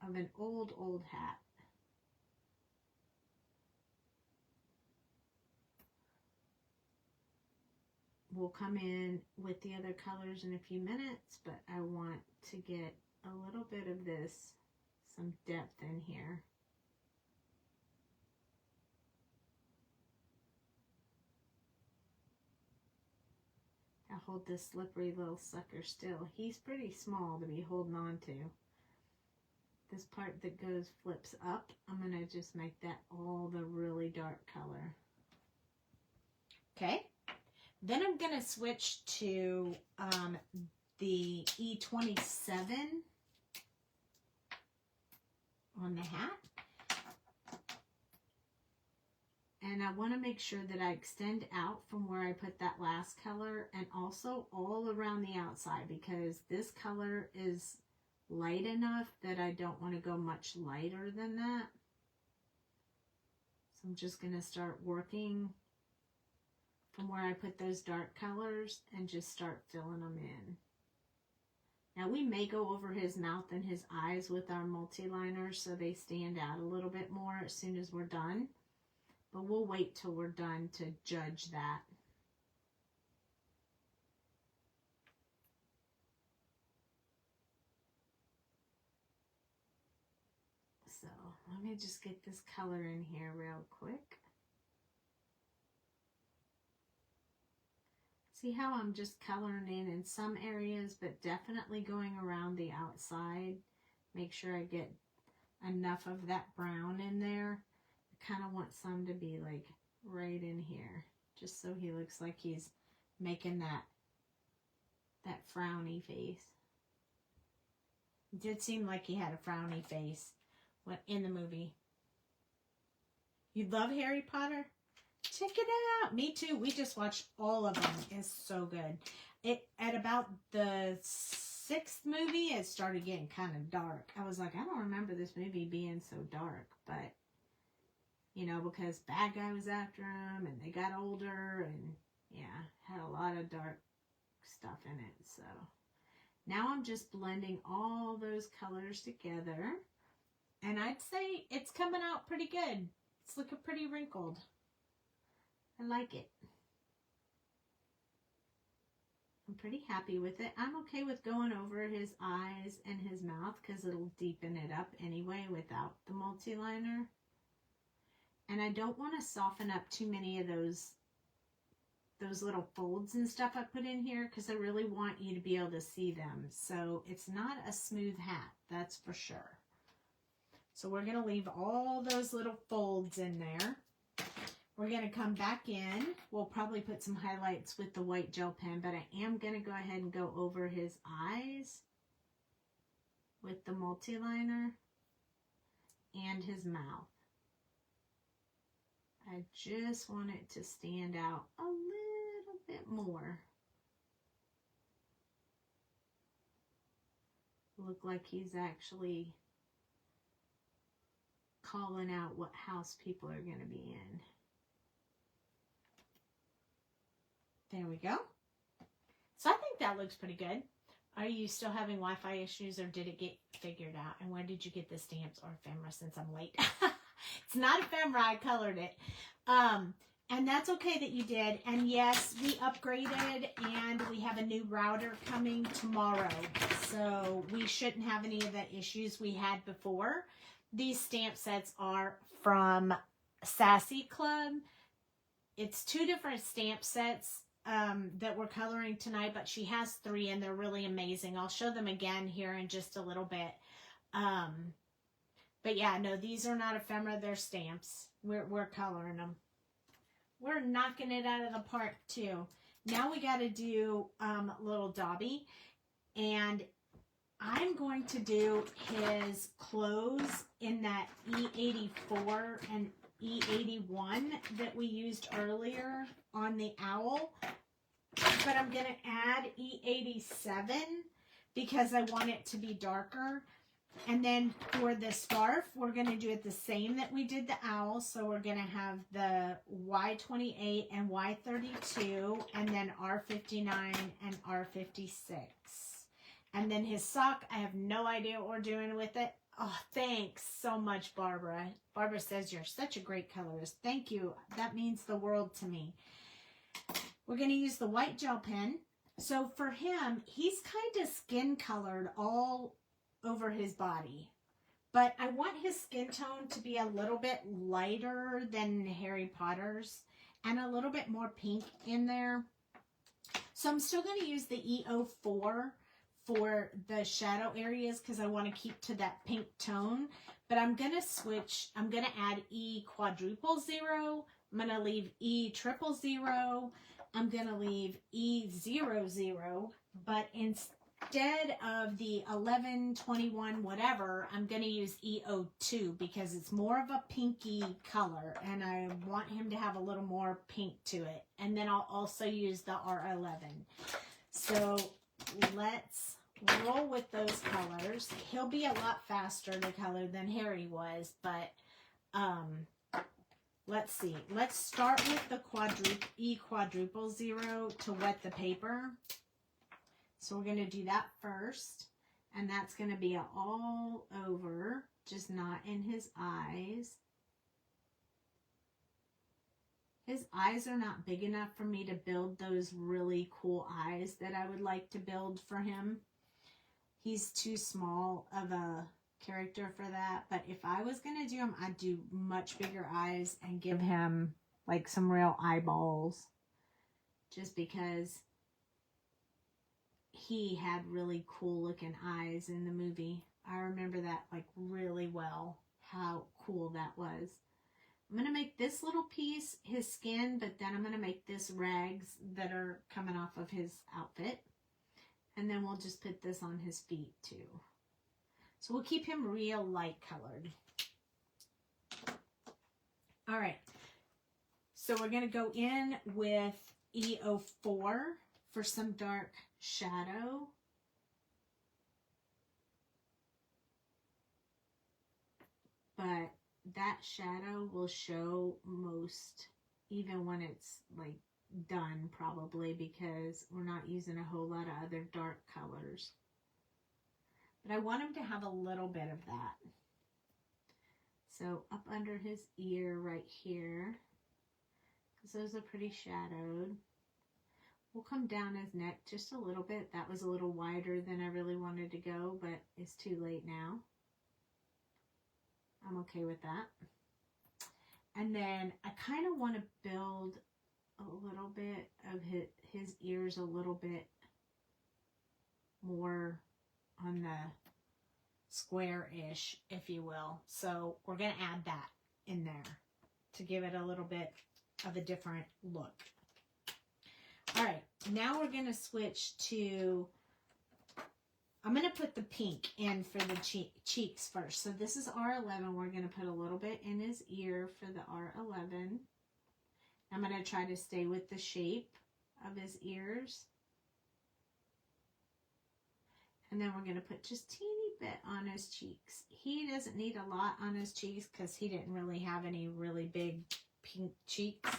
of an old hat. We'll come in with the other colors in a few minutes, but I want to get a little bit of this, some depth in here. I'll hold this slippery little sucker still. He's pretty small to be holding on to. this part that goes flips up, I'm going to just make that all the really dark color. Okay. Then I'm going to switch to the E27 on the hat. And I want to make sure that I extend out from where I put that last color and also all around the outside, because this color is light enough that I don't want to go much lighter than that. So I'm just going to start working from where I put those dark colors and just start filling them in. Now we may go over his mouth and his eyes with our multi-liner so they stand out a little bit more as soon as we're done. But we'll wait till we're done to judge that. So let me just get this color in here real quick. See how I'm just coloring in some areas, but definitely going around the outside. Make sure I get enough of that brown in there. I kind of want some to be like right in here, just so he looks like he's making that frowny face. It did seem like he had a frowny face in the movie. You love Harry Potter? Check it out. Me too. We just watched all of them. It's so good. At about the 6th movie, it started getting kind of dark. I was like, I don't remember this movie being so dark, but you know, because bad guy was after him and they got older and yeah, had a lot of dark stuff in it. So now I'm just blending all those colors together, and I'd say it's coming out pretty good. It's looking pretty wrinkled. I like it. I'm pretty happy with it. I'm okay with going over his eyes and his mouth because it'll deepen it up anyway without the multi-liner. And I don't want to soften up too many of those little folds and stuff I put in here, because I really want you to be able to see them. So it's not a smooth hat, that's for sure. So we're going to leave all those little folds in there. We're going to come back in. We'll probably put some highlights with the white gel pen, but I am going to go ahead and go over his eyes with the multi-liner and his mouth. I just want it to stand out a little bit more. Look like he's actually calling out what house people are going to be in. There we go. So I think that looks pretty good. Are you still having Wi-Fi issues, or did it get figured out? And when did you get the stamps or ephemera, since I'm late? It's not ephemera, I colored it. And that's okay that you did. And yes, we upgraded and we have a new router coming tomorrow. So we shouldn't have any of the issues we had before. These stamp sets are from Sassy Club. It's 2 different stamp sets that we're coloring tonight, but she has 3 and they're really amazing. I'll show them again here in just a little bit. But yeah, no, these are not ephemera, they're stamps. We're coloring them. We're knocking it out of the park too. Now we got to do little Dobby, and I'm going to do his clothes in that E84 and E81 that we used earlier on the owl. But I'm going to add E87 because I want it to be darker. And then for the scarf, we're going to do it the same that we did the owl. So we're going to have the Y28 and Y32, and then R59 and R56. And then his sock, I have no idea what we're doing with it. Oh, thanks so much, Barbara. Barbara says you're such a great colorist. Thank you. That means the world to me. We're going to use the white gel pen. So for him, he's kind of skin colored all over his body. But I want his skin tone to be a little bit lighter than Harry Potter's and a little bit more pink in there. So I'm still going to use the E04 for the shadow areas because I want to keep to that pink tone. But I'm going to switch. I'm going to add E quadruple 0. I'm going to leave E triple 0. I'm going to leave E 0 0. But instead of the 11, 21, whatever, I'm going to use E02 because it's more of a pinky color. And I want him to have a little more pink to it. And then I'll also use the R11. So let's roll with those colors. He'll be a lot faster to color than Harry was, but let's see. Let's start with the E quadruple 0 to wet the paper. So we're going to do that first, and that's going to be all over, just not in his eyes. His eyes are not big enough for me to build those really cool eyes that I would like to build for him. He's too small of a character for that. But if I was going to do him, I'd do much bigger eyes and give him like some real eyeballs. Just because he had really cool looking eyes in the movie. I remember that like really well, how cool that was. I'm going to make this little piece his skin, but then I'm going to make this rags that are coming off of his outfit. And then we'll just put this on his feet too. So we'll keep him real light colored. All right. So we're going to go in with E04 for some dark shadow. But that shadow will show most, even when it's like done probably, because we're not using a whole lot of other dark colors. But I want him to have a little bit of that. So up under his ear right here, because those are pretty shadowed. We'll come down his neck just a little bit. That was a little wider than I really wanted to go, but it's too late now. I'm okay with that. And then I kind of want to build a little bit of his ears a little bit more on the square-ish, if you will. So we're going to add that in there to give it a little bit of a different look. All right, now we're going to switch to, I'm going to put the pink in for the cheeks first. So this is R11. We're going to put a little bit in his ear for the R11. I'm going to try to stay with the shape of his ears. And then we're going to put just a teeny bit on his cheeks. He doesn't need a lot on his cheeks because he didn't really have any really big pink cheeks.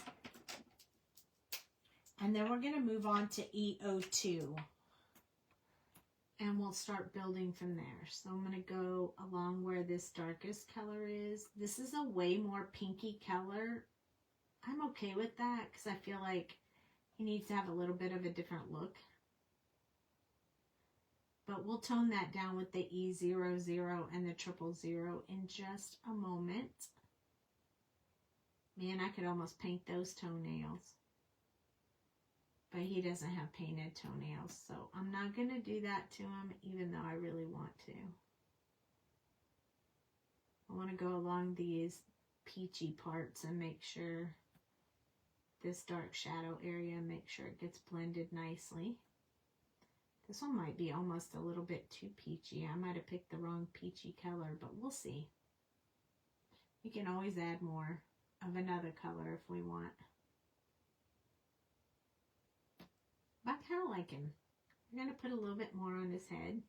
And then we're going to move on to E02. And we'll start building from there. So I'm going to go along where this darkest color is. This is a way more pinky color. I'm okay with that because I feel like he needs to have a little bit of a different look. But we'll tone that down with the E00 and the 000 in just a moment. Man, I could almost paint those toenails. But he doesn't have painted toenails, so I'm not going to do that to him, even though I really want to. I want to go along these peachy parts and make sure this dark shadow area, make sure it gets blended nicely. This one might be almost a little bit too peachy. I might have picked the wrong peachy color, but we'll see. We can always add more of another color if we want. But I kind of like him. We're going to put a little bit more on his head.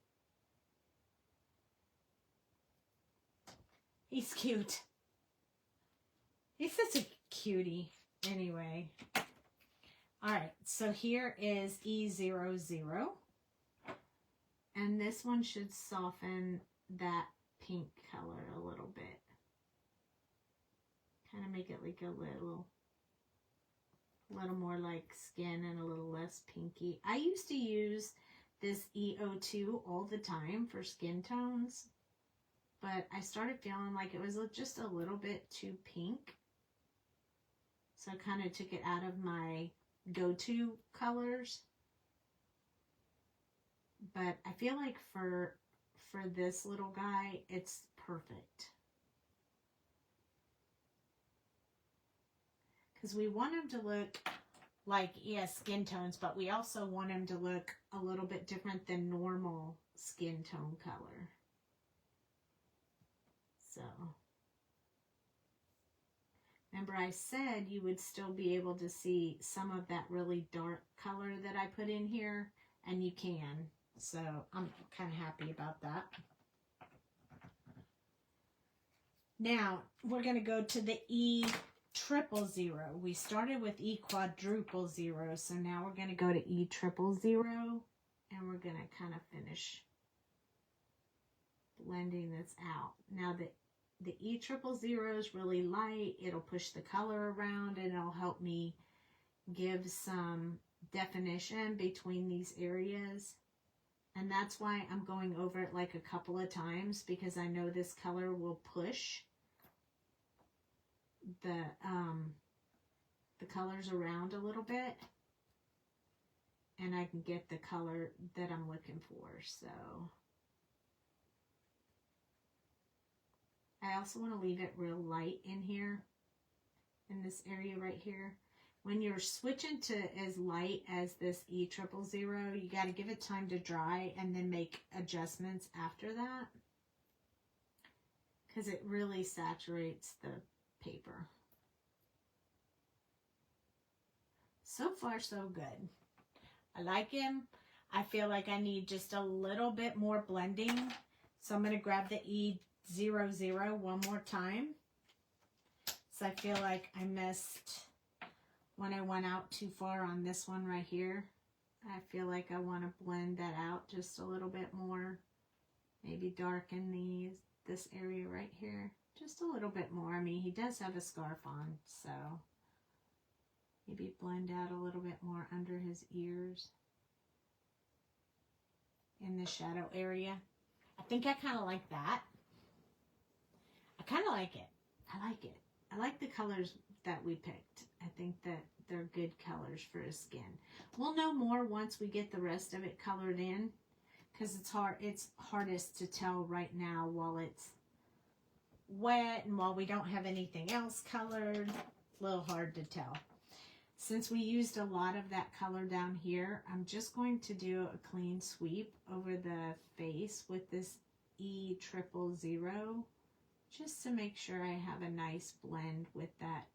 He's cute. He's such a cutie. Anyway. Alright, so here is E00. And this one should soften that pink color a little bit. Kind of make it like a little more like skin and a little less pinky. I used to use this E02 all the time for skin tones, but I started feeling like it was just a little bit too pink. So I kind of took it out of my go-to colors. But I feel like for this little guy, it's perfect. Because we want him to look like he has skin tones, but we also want him to look a little bit different than normal skin tone color. So, remember I said you would still be able to see some of that really dark color that I put in here, and you can. So, I'm kind of happy about that. Now, we're going to go to the E000. We started with E000, so now we're going to go to E000, and we're going to kind of finish blending this out. Now, the E000 is really light. It'll push the color around, and it'll help me give some definition between these areas. And that's why I'm going over it like a couple of times, because I know this color will push the colors around a little bit, and I can get the color that I'm looking for. So I also want to leave it real light in here, in this area right here. When you're switching to as light as this E000, you got to give it time to dry and then make adjustments after that, because it really saturates the paper. So far, so good. I like him. I feel like I need just a little bit more blending, so I'm going to grab the E00 one more time. So I feel like I missed when I went out too far on this one right here. I feel like I want to blend that out just a little bit more. Maybe darken this area right here just a little bit more. I mean, he does have a scarf on, so maybe blend out a little bit more under his ears in the shadow area. I think I kind of like that. I kind of like it. I like it. I like the colors that we picked. I think that they're good colors for his skin. We'll know more once we get the rest of it colored in, because it's hardest to tell right now while it's wet and while we don't have anything else colored. A little hard to tell. Since we used a lot of that color down here, I'm just going to do a clean sweep over the face with this E000, just to make sure I have a nice blend with that.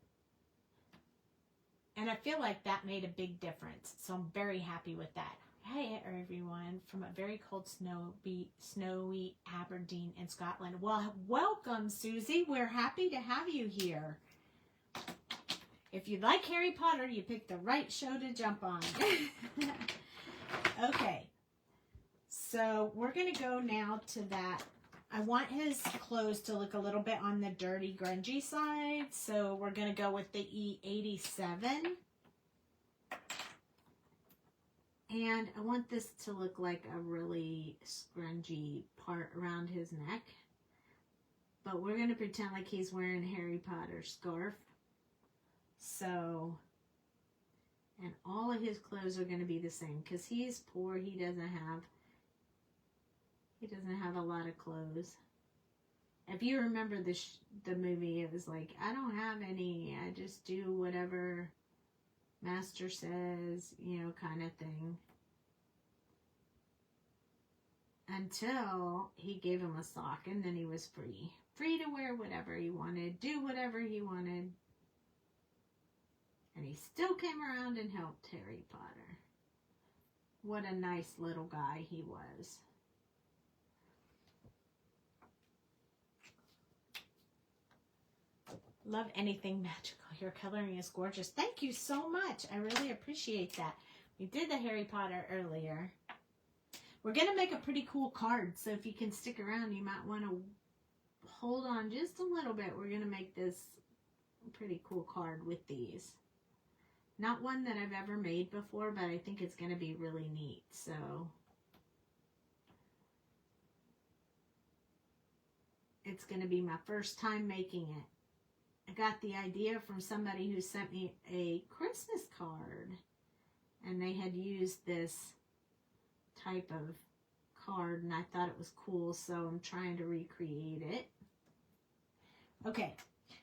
And I feel like that made a big difference, so I'm very happy with that. Hey everyone, from a very cold, snowy Aberdeen in Scotland. Well, welcome, Susie. We're happy to have you here. If you like Harry Potter, you picked the right show to jump on. Okay, so we're going to go now to that. I want his clothes to look a little bit on the dirty, grungy side, so we're going to go with the E87. And I want this to look like a really scrungy part around his neck. But we're going to pretend like he's wearing Harry Potter's scarf. So, and all of his clothes are going to be the same, because he's poor. He doesn't have a lot of clothes. If you remember the movie, it was like, I don't have any. I just do whatever master says, you know, kind of thing. Until he gave him a sock, and then he was free. Free to wear whatever he wanted, do whatever he wanted. And he still came around and helped Harry Potter. What a nice little guy he was. Love anything magical. Your coloring is gorgeous. Thank you so much. I really appreciate that. We did the Harry Potter earlier. We're going to make a pretty cool card. So if you can stick around, you might want to hold on just a little bit. We're going to make this a pretty cool card with these. Not one that I've ever made before, but I think it's going to be really neat. So it's going to be my first time making it. I got the idea from somebody who sent me a Christmas card, and they had used this type of card and I thought it was cool, so I'm trying to recreate it. Okay,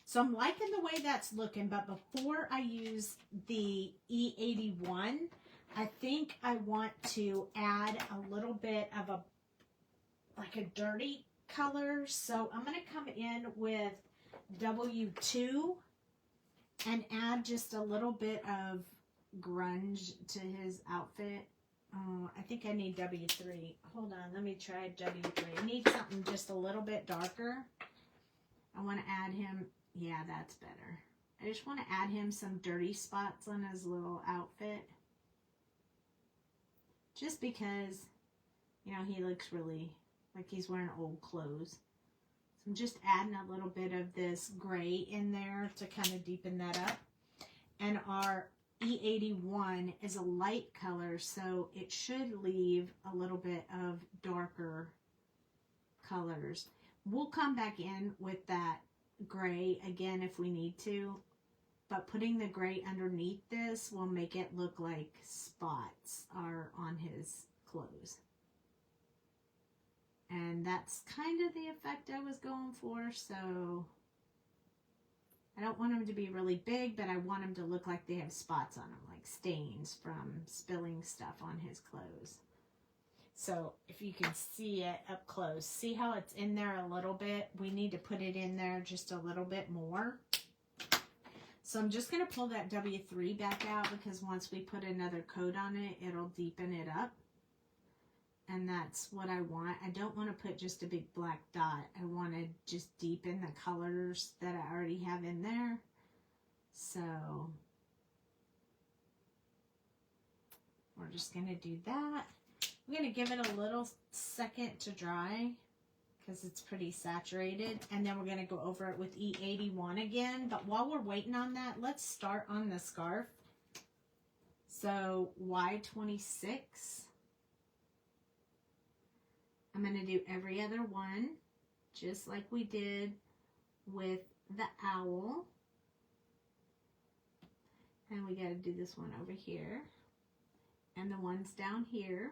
so I'm liking the way that's looking, but before I use the E81, I think I want to add a little bit of a, like a dirty color. So I'm going to come in with W2 and add just a little bit of grunge to his outfit. Oh, I think I need W3. Hold on, let me try W3. I need something just a little bit darker. I want to add him, yeah, that's better. I just want to add him some dirty spots on his little outfit. Just because, you know, he looks really like he's wearing old clothes. So I'm just adding a little bit of this gray in there to kind of deepen that up. And our E81 is a light color, so it should leave a little bit of darker colors. We'll come back in with that gray again if we need to, but putting the gray underneath this will make it look like spots are on his clothes. And that's kind of the effect I was going for, so I don't want them to be really big, but I want them to look like they have spots on them, like stains from spilling stuff on his clothes. So if you can see it up close, see how it's in there a little bit? We need to put it in there just a little bit more. So I'm just going to pull that W3 back out because once we put another coat on it, it'll deepen it up. And that's what I want. I don't want to put just a big black dot. I want to just deepen the colors that I already have in there. So we're just going to do that. I'm going to give it a little second to dry because it's pretty saturated. And then we're going to go over it with E81 again. But while we're waiting on that, let's start on the scarf. So Y26. I'm going to do every other one, just like we did with the owl. And we got to do this one over here. And the ones down here.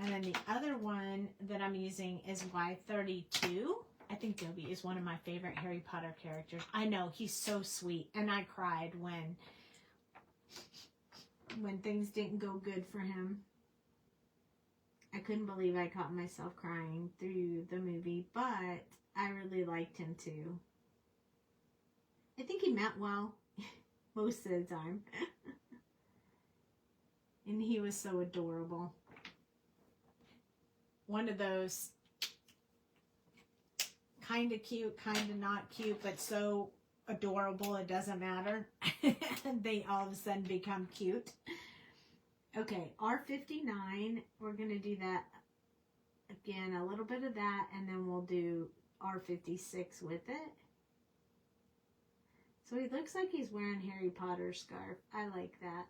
And then the other one that I'm using is Y32. I think Dobby is one of my favorite Harry Potter characters. I know, he's so sweet. And I cried when things didn't go good for him. I couldn't believe I caught myself crying through the movie, but I really liked him too. I think he meant well most of the time. And he was so adorable. One of those kind of cute, kind of not cute, but so adorable it doesn't matter. They all of a sudden become cute. Okay, R59, we're going to do that again, a little bit of that, and then we'll do R56 with it. So he looks like he's wearing Harry Potter's scarf. I like that.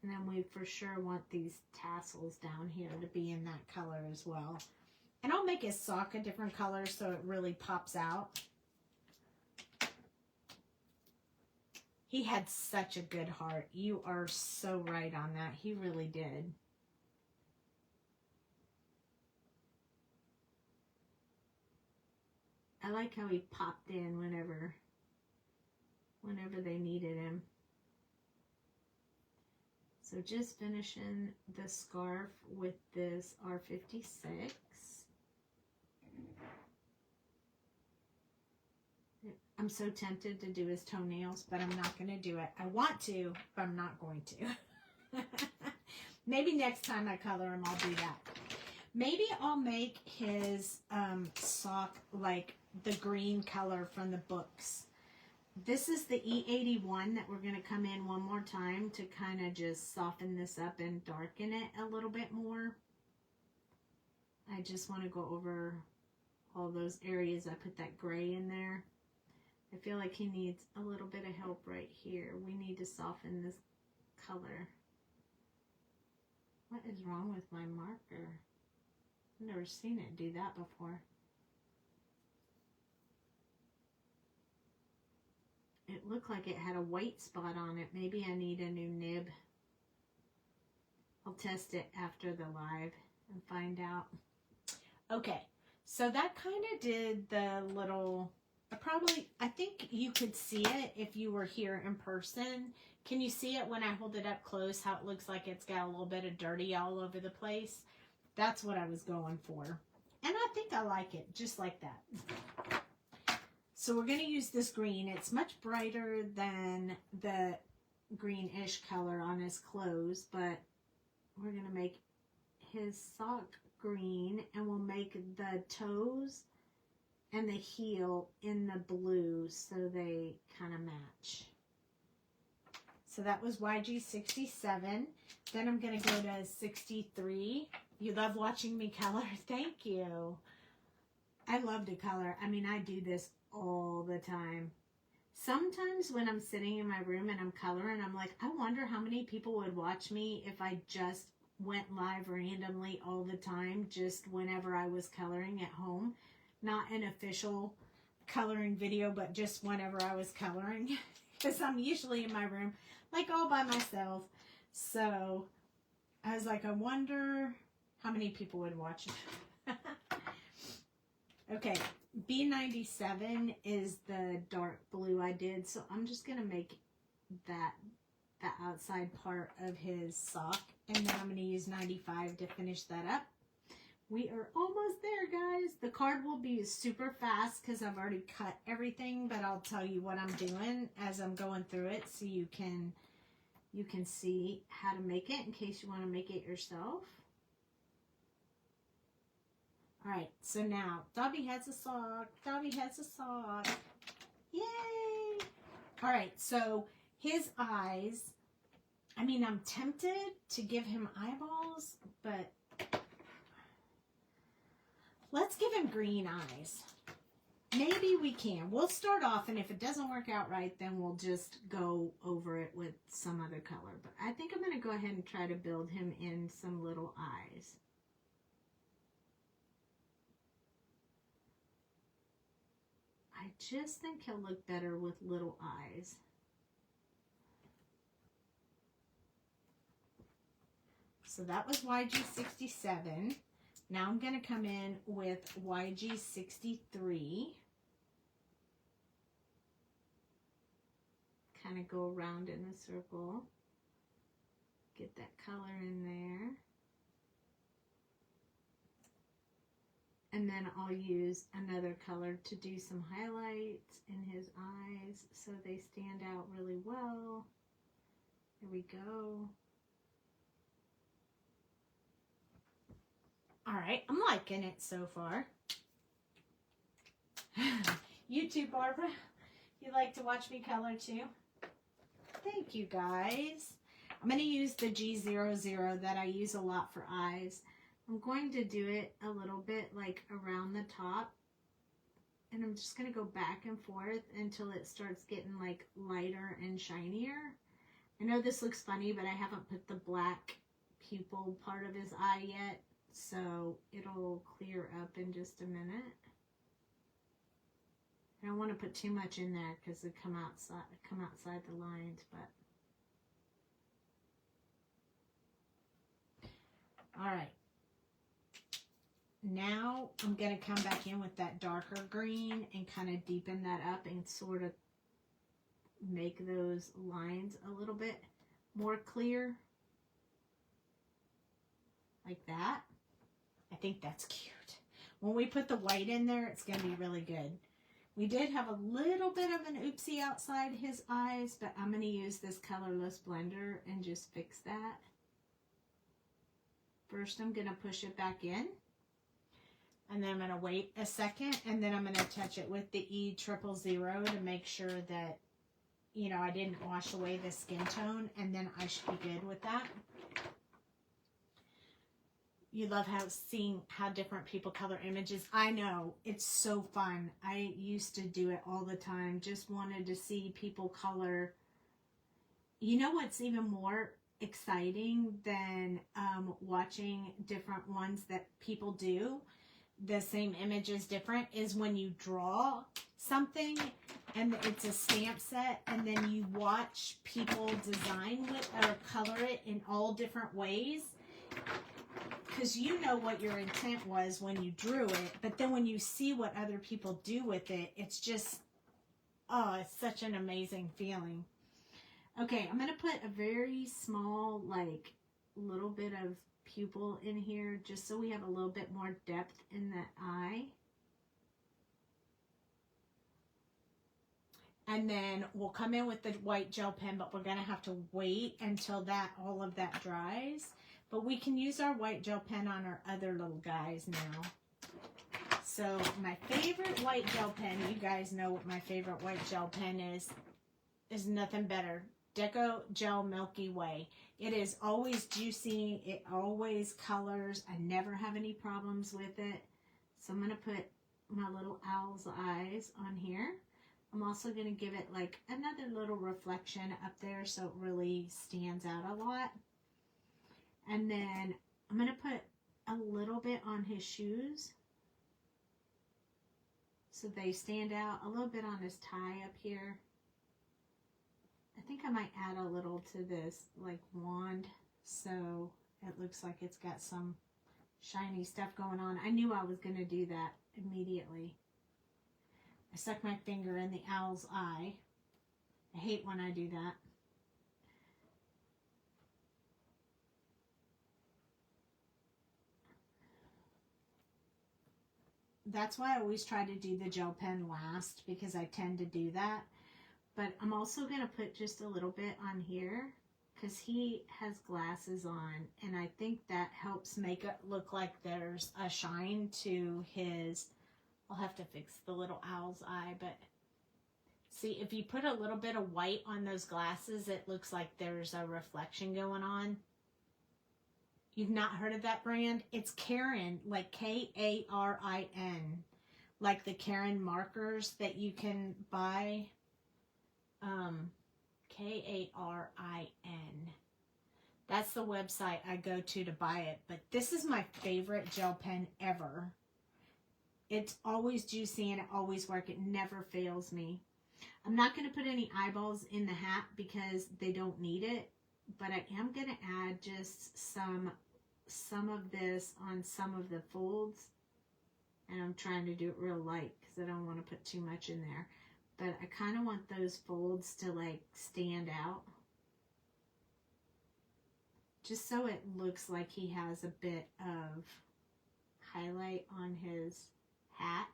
And then we for sure want these tassels down here to be in that color as well. And I'll make his sock a different color so it really pops out. He had such a good heart. You are so right on that. He really did. I like how he popped in whenever they needed him. So just finishing the scarf with this R56. I'm so tempted to do his toenails, but I'm not going to do it. I want to, but I'm not going to. Maybe next time I color him, I'll do that. Maybe I'll make his sock like the green color from the books. This is the E81 that we're going to come in one more time to kind of just soften this up and darken it a little bit more. I just want to go over all those areas. I put that gray in there. I feel like he needs a little bit of help right here. We need to soften this color. What is wrong with my marker? I've never seen it do that before. looked like it had a white spot on it. Maybe I need a new nib. I'll test it after the live and find out. Okay, so that kind of did the little, I think you could see it if you were here in person. Can you see it when I hold it up close, how it looks like it's got a little bit of dirty all over the place? That's what I was going for. And I think I like it, just like that. So we're going to use this green. It's much brighter than the greenish color on his clothes, but we're going to make his sock green, and we'll make the toes and the heel in the blue so they kind of match. So that was YG 67. Then I'm going to go to 63. You love watching me color? Thank you. I love to color. I mean, I do this all the time. Sometimes when I'm sitting in my room and I'm coloring, I'm like, I wonder how many people would watch me if I just went live randomly all the time, just whenever I was coloring at home. Not an official coloring video, but just whenever I was coloring. Because I'm usually in my room, like all by myself. So I was like, I wonder how many people would watch it. Okay, B97 is the dark blue I did. So I'm just going to make that the outside part of his sock. And then I'm going to use 95 to finish that up. We are almost there, guys. The card will be super fast because I've already cut everything, but I'll tell you what I'm doing as I'm going through it so you can see how to make it in case you want to make it yourself. All right, so now Dobby has a sock. Dobby has a sock. Yay! All right, so his eyes, I mean, I'm tempted to give him eyeballs, but let's give him green eyes. Maybe we can. We'll start off, and if it doesn't work out right, then we'll just go over it with some other color. But I think I'm going to go ahead and try to build him in some little eyes. I just think he'll look better with little eyes. So that was YG 67. Now I'm going to come in with YG 63. Kind of go around in a circle. Get that color in there. And then I'll use another color to do some highlights in his eyes so they stand out really well. Here we go. All right, I'm liking it so far. You too, Barbara. You like to watch me color too? Thank you, guys. I'm going to use the G00 that I use a lot for eyes. I'm going to do it a little bit like around the top. And I'm just going to go back and forth until it starts getting like lighter and shinier. I know this looks funny, but I haven't put the black pupil part of his eye yet. So it'll clear up in just a minute. I don't want to put too much in there because it come outside the lines, but all right. Now I'm going to come back in with that darker green and kind of deepen that up and sort of make those lines a little bit more clear. Like that. I think that's cute. When we put the white in there, it's going to be really good. We did have a little bit of an oopsie outside his eyes, but I'm going to use this colorless blender and just fix that. First, I'm going to push it back in. And then I'm going to wait a second, and then I'm going to touch it with the E000 to make sure that, you know, I didn't wash away the skin tone, and then I should be good with that. You love seeing how different people color images. I know, it's so fun. I used to do it all the time. Just wanted to see people color. You know what's even more exciting than watching different ones that people do? The same image is different is when you draw something and it's a stamp set, and then you watch people design with or color it in all different ways, because you know what your intent was when you drew it, but then when you see what other people do with it, it's just, oh, it's such an amazing feeling. Okay, I'm going to put a very small, like, little bit of pupil in here just so we have a little bit more depth in the eye. And then we'll come in with the white gel pen, but we're going to have to wait until all of that dries. But we can use our white gel pen on our other little guys now. So my favorite white gel pen, you guys know what my favorite white gel pen is nothing better. Deco Gel Milky Way. It is always juicy. It always colors. I never have any problems with it. So I'm going to put my little owl's eyes on here. I'm also going to give it like another little reflection up there so it really stands out a lot. And then I'm going to put a little bit on his shoes so they stand out. A little bit on his tie up here. I think I might add a little to this like wand so it looks like it's got some shiny stuff going on. I knew I was going to do that immediately. I stuck my finger in the owl's eye. I hate when I do that. That's why I always try to do the gel pen last, because I tend to do that. But I'm also going to put just a little bit on here because he has glasses on, and I think that helps make it look like there's a shine to his. I'll have to fix the little owl's eye, but see, if you put a little bit of white on those glasses, it looks like there's a reflection going on. You've not heard of that brand? It's Karin, like Karin, like the Karin markers that you can buy. Karin. That's the website I go to buy it. But this is my favorite gel pen ever. It's always juicy and it always works. It never fails me. I'm not going to put any eyeballs in the hat because they don't need it. But I am going to add just some of this on some of the folds. And I'm trying to do it real light because I don't want to put too much in there. But I kind of want those folds to like stand out. Just so it looks like he has a bit of highlight on his hat.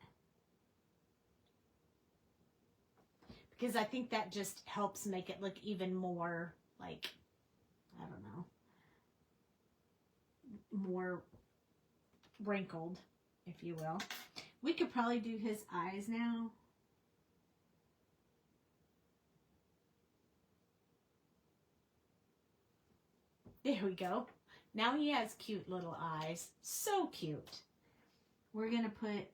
Because I think that just helps make it look even more like, I don't know, more wrinkled, if you will. We could probably do his eyes now. There we go. Now he has cute little eyes. So cute. We're going to put,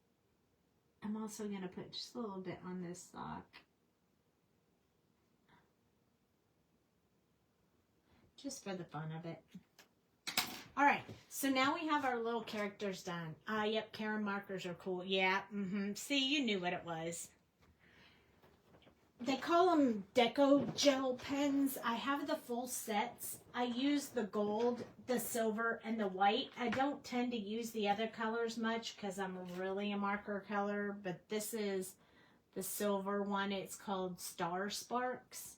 I'm also going to put just a little bit on this sock. Just for the fun of it. All right. So now we have our little characters done. Yep, Karin markers are cool. Yeah. See, you knew what it was. They call them Deco Gel pens. I have the full sets. I use the gold, the silver, and the white. I don't tend to use the other colors much because I'm really a marker color, but this is the silver one. It's called Star Sparks.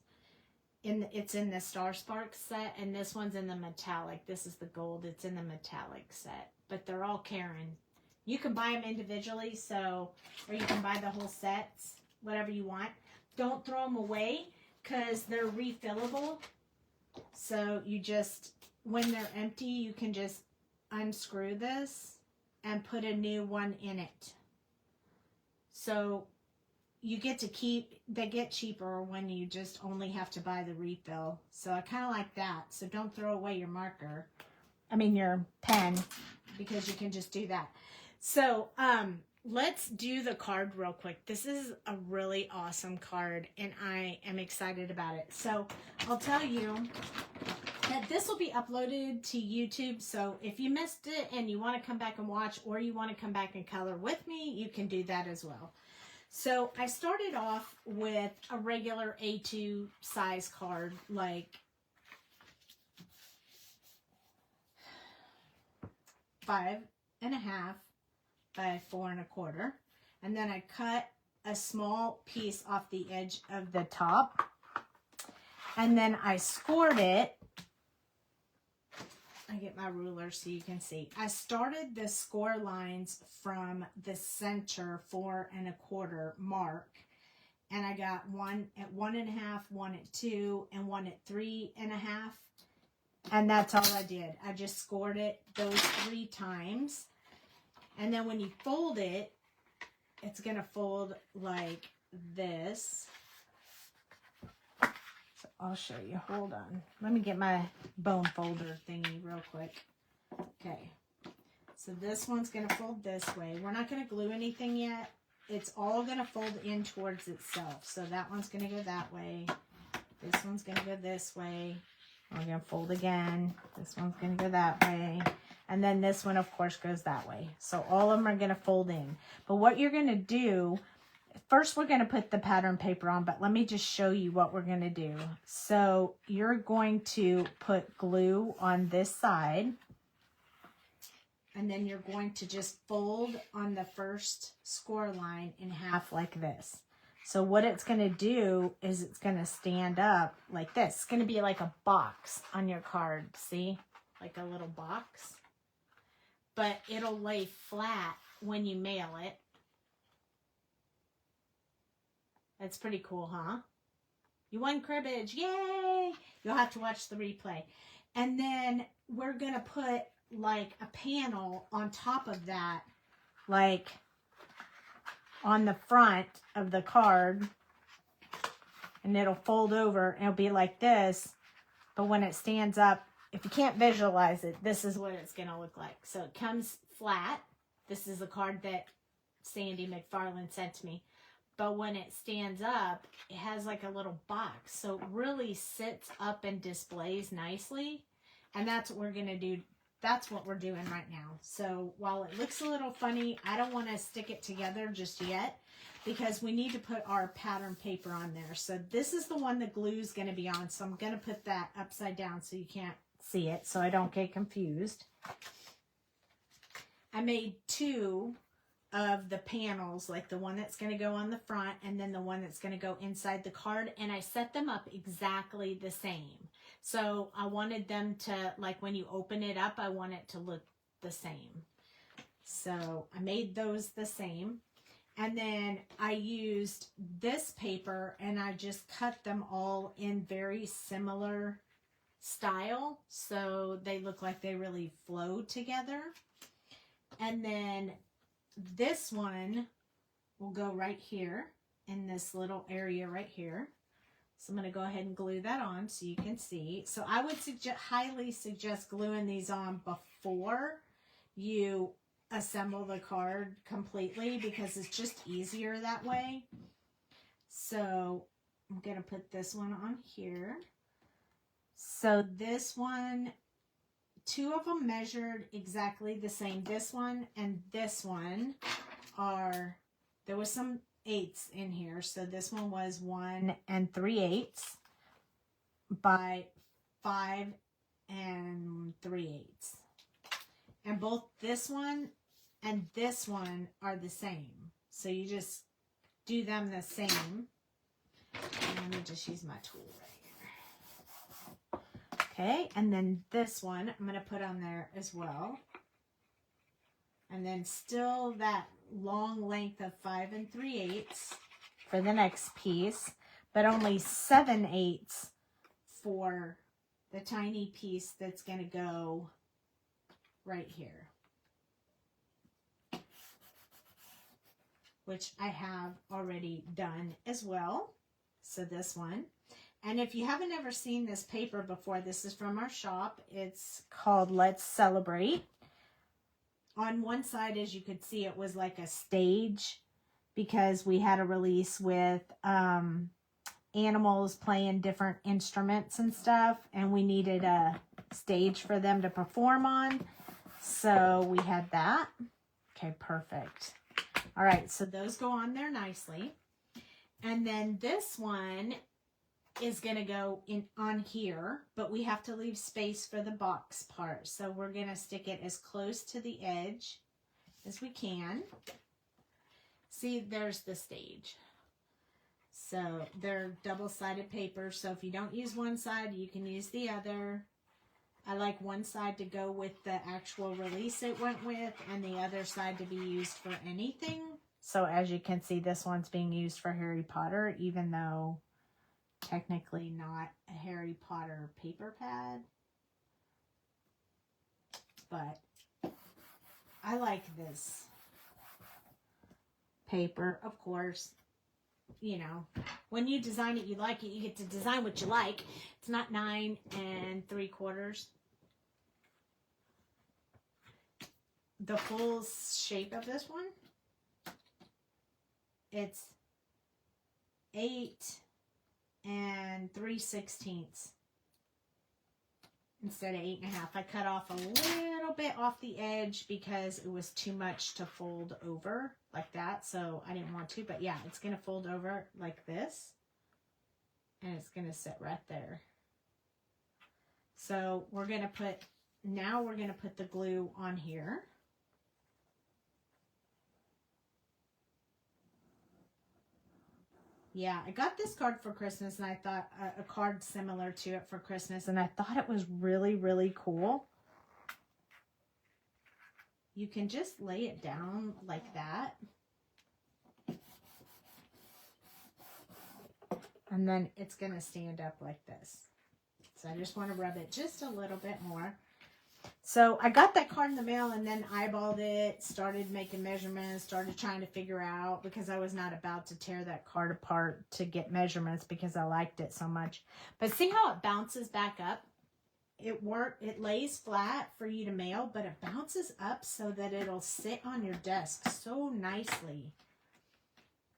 It's in the Star Sparks set, and this one's in the metallic. This is the gold. It's in the metallic set, but they're all Karin. You can buy them individually, or you can buy the whole sets, whatever you want. Don't throw them away because they're refillable. So you just, when they're empty, you can just unscrew this and put a new one in it. So you get to keep, they get cheaper when you just only have to buy the refill. So I kind of like that. So don't throw away your marker. I mean your pen, because you can just do that. So, let's do the card real quick. This is a really awesome card, and I am excited about it. So I'll tell you that this will be uploaded to YouTube. So if you missed it and you want to come back and watch, or you want to come back and color with me, you can do that as well. So I started off with a regular A2 size card, like 5.5 by 4 1/4. And then I cut a small piece off the edge of the top. And then I scored it. I get my ruler so you can see. I started the score lines from the center 4 1/4 mark. And I got one at 1 1/2, one at 2, and one at 3 1/2. And that's all I did. I just scored it those 3 times. And then when you fold it, it's going to fold like this. So I'll show you. Hold on. Let me get my bone folder thingy real quick. Okay. So this one's going to fold this way. We're not going to glue anything yet. It's all going to fold in towards itself. So that one's going to go that way. This one's going to go this way. We're going to fold again. This one's going to go that way. And then this one, of course, goes that way. So all of them are going to fold in. But what you're going to do, first we're going to put the pattern paper on, but let me just show you what we're going to do. So you're going to put glue on this side. And then you're going to just fold on the first score line in half like this. So what it's going to do is it's going to stand up like this. It's going to be like a box on your card. See? Like a little box. But it'll lay flat when you mail it. That's pretty cool, huh? You won cribbage. Yay! You'll have to watch the replay. And then we're going to put like a panel on top of that. Like on the front of the card. And it'll fold over and it'll be like this. But when it stands up, if you can't visualize it, this is what it's going to look like. So it comes flat. This is the card that Sandy McFarland sent to me. But when it stands up, it has like a little box. So it really sits up and displays nicely. And that's what we're going to do. That's what we're doing right now. So while it looks a little funny, I don't want to stick it together just yet because we need to put our pattern paper on there. So this is the one the glue is going to be on. So I'm going to put that upside down so you can't see it so I don't get confused. I made 2 of the panels, like the one that's going to go on the front and then the one that's going to go inside the card, and I set them up exactly the same. So I wanted them to, like when you open it up, I want it to look the same. So I made those the same. And then I used this paper and I just cut them all in very similar style so they look like they really flow together. And then this one will go right here in this little area right here. So I'm going to go ahead and glue that on so you can see. So I would highly suggest gluing these on before you assemble the card completely because it's just easier that way. So I'm going to put this one on here. So this one, 2 of them measured exactly the same. This one and this one are, there was some 8ths in here. So this one was 1 3/8 by 5 3/8. And both this one and this one are the same. So you just do them the same. And let me just use my tool right here. Okay, and then this one I'm going to put on there as well. And then still that long length of 5 3/8 for the next piece, but only 7/8 for the tiny piece that's going to go right here, which I have already done as well. So this one. And if you haven't ever seen this paper before, this is from our shop. It's called Let's Celebrate. On one side, as you could see, it was like a stage because we had a release with animals playing different instruments and stuff, and we needed a stage for them to perform on. So we had that. Okay, perfect. All right, so those go on there nicely. And then this one is going to go in on here, but we have to leave space for the box part. So we're going to stick it as close to the edge as we can. See, there's the stage. So they're double-sided paper. So if you don't use one side, you can use the other. I like one side to go with the actual release it went with, and the other side to be used for anything. So as you can see, this one's being used for Harry Potter, even though technically not a Harry Potter paper pad. But I like this paper, of course. You know, when you design it, you like it. You get to design what you like. It's not 9 3/4. The full shape of this one, it's 8 3/16 instead of 8 1/2. I cut off a little bit off the edge because it was too much to fold over like that, so I didn't want to, but yeah, it's going to fold over like this, and it's going to sit right there. So we're going to put, now we're going to put the glue on here. Yeah, I got this card for Christmas, and I thought a card similar to it for Christmas, and I thought it was really, really cool. You can just lay it down like that. And then it's going to stand up like this. So I just want to rub it just a little bit more. So I got that card in the mail and then eyeballed it, started making measurements, started trying to figure out, because I was not about to tear that card apart to get measurements because I liked it so much. But see how it bounces back up? It lays flat for you to mail, but it bounces up so that it'll sit on your desk so nicely.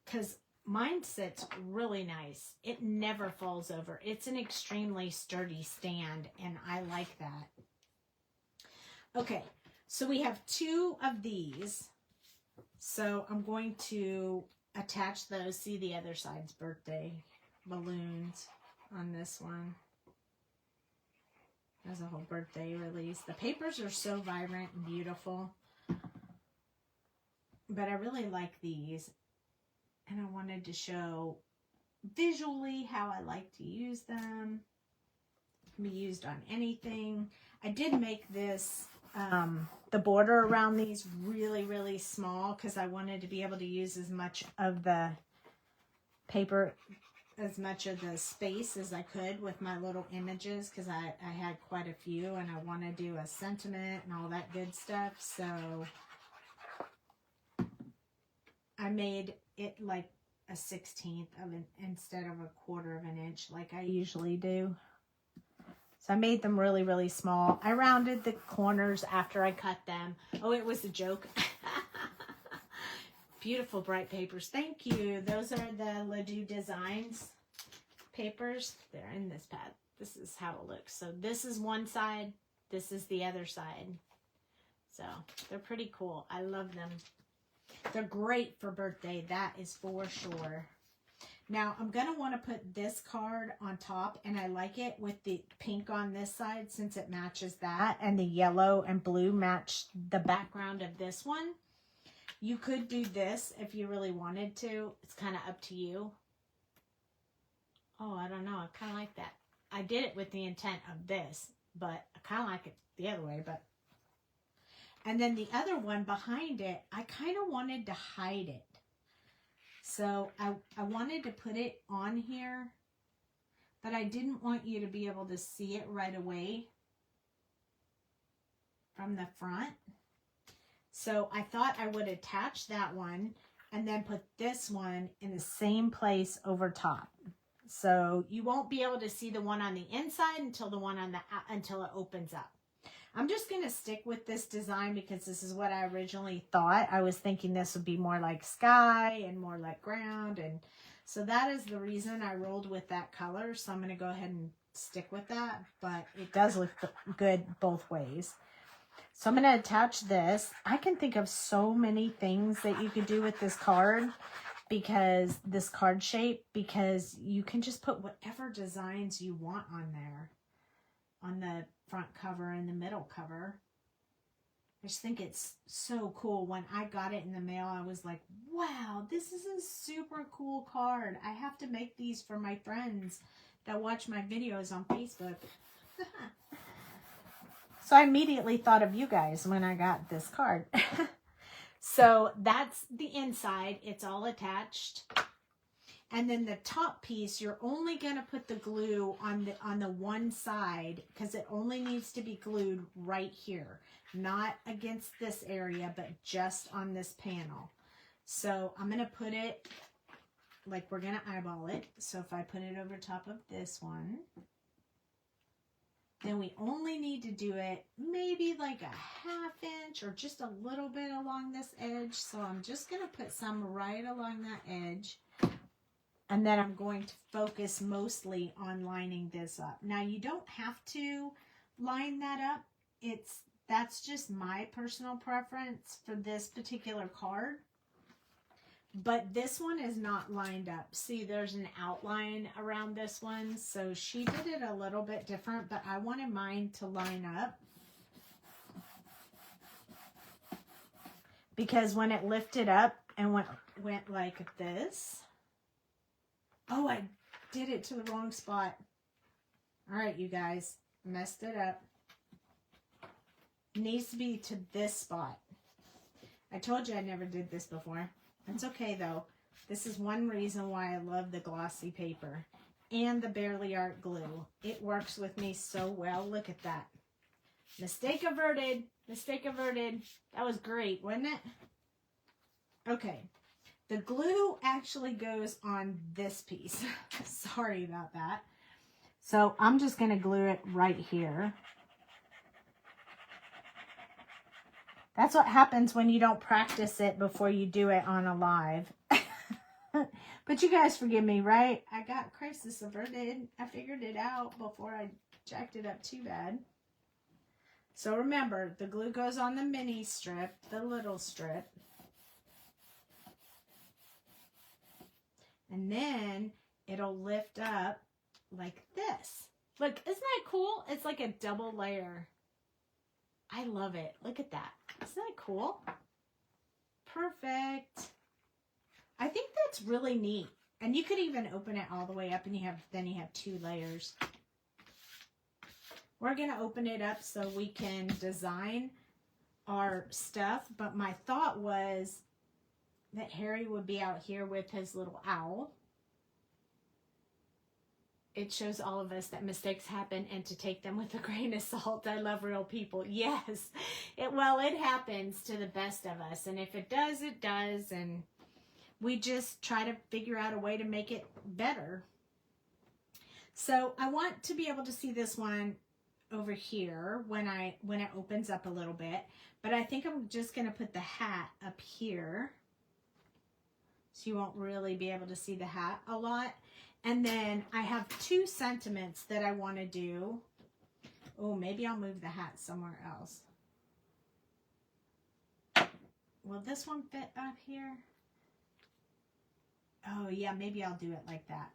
Because mine sits really nice. It never falls over. It's an extremely sturdy stand, and I like that. Okay, so we have 2 of these. So I'm going to attach those. See, the other side's birthday balloons on this one. There's a whole birthday release. The papers are so vibrant and beautiful. But I really like these. And I wanted to show visually how I like to use them. It can be used on anything. I did make this, the border around these really, really small because I wanted to be able to use as much of the paper, as much of the space as I could with my little images, because I had quite a few and I want to do a sentiment and all that good stuff. So I made it like a 1/16 of an, instead of a 1/4 of an inch like I usually do. So I made them really, really small. I rounded the corners after I cut them. Oh, it was a joke. Beautiful bright papers. Thank you. Those are the Doux Designs papers. They're in this pad. This is how it looks. So this is one side. This is the other side. So they're pretty cool. I love them. They're great for birthday. That is for sure. Now I'm going to want to put this card on top, and I like it with the pink on this side since it matches that, and the yellow and blue match the background of this one. You could do this if you really wanted to. It's kind of up to you. Oh, I don't know. I kind of like that. I did it with the intent of this, but I kind of like it the other way. But and then the other one behind it, I kind of wanted to hide it. So I wanted to put it on here, but I didn't want you to be able to see it right away from the front. So I thought I would attach that one and then put this one in the same place over top. So you won't be able to see the one on the inside until the one on the until it opens up. I'm just going to stick with this design because this is what I originally thought. I was thinking this would be more like sky and more like ground. And so that is the reason I rolled with that color. So I'm going to go ahead and stick with that. But it does look good both ways. So I'm going to attach this. I can think of so many things that you could do with this card, because this card shape, because you can just put whatever designs you want on there, on the front cover and the middle cover. I just think it's so cool. When I got it in the mail, I was like, wow, this is a super cool card. I have to make these for my friends that watch my videos on Facebook. So I immediately thought of you guys when I got this card. So that's the inside. It's all attached. And then the top piece, you're only going to put the glue on the one side, because it only needs to be glued right here. Not against this area, but just on this panel. So I'm going to put it, like we're going to eyeball it. So if I put it over top of this one, then we only need to do it maybe like a 1/2 inch or just a little bit along this edge. So I'm just going to put some right along that edge. And then I'm going to focus mostly on lining this up. Now, you don't have to line that up. That's just my personal preference for this particular card. But this one is not lined up. See, there's an outline around this one. So she did it a little bit different, but I wanted mine to line up. Because when it lifted up and went like this. Oh, I did it to the wrong spot. All right, you guys. Messed it up. It needs to be to this spot. I told you I never did this before. It's okay, though. This is one reason why I love the glossy paper and the Barely Art glue. It works with me so well. Look at that. Mistake averted. Mistake averted. That was great, wasn't it? Okay. The glue actually goes on this piece. Sorry about that. So I'm just going to glue it right here. That's what happens when you don't practice it before you do it on a live. But you guys forgive me, right? I got crisis averted. I figured it out before I jacked it up too bad. So remember, the glue goes on the mini strip, the little strip. And then it'll lift up like this. Look, isn't that cool? It's like a double layer. I love it. Look at that. Isn't that cool? Perfect. I think that's really neat. And you could even open it all the way up and then you have 2 layers. We're going to open it up so we can design our stuff. But my thought was that Harry would be out here with his little owl. It shows all of us that mistakes happen and to take them with a grain of salt. I love real people. Yes. It happens to the best of us. And if it does, it does. And we just try to figure out a way to make it better. So I want to be able to see this one over here when it opens up a little bit. But I think I'm just going to put the hat up here. So you won't really be able to see the hat a lot. And then I have 2 sentiments that I want to do. Oh, maybe I'll move the hat somewhere else. Will this one fit up here? Oh, yeah, maybe I'll do it like that.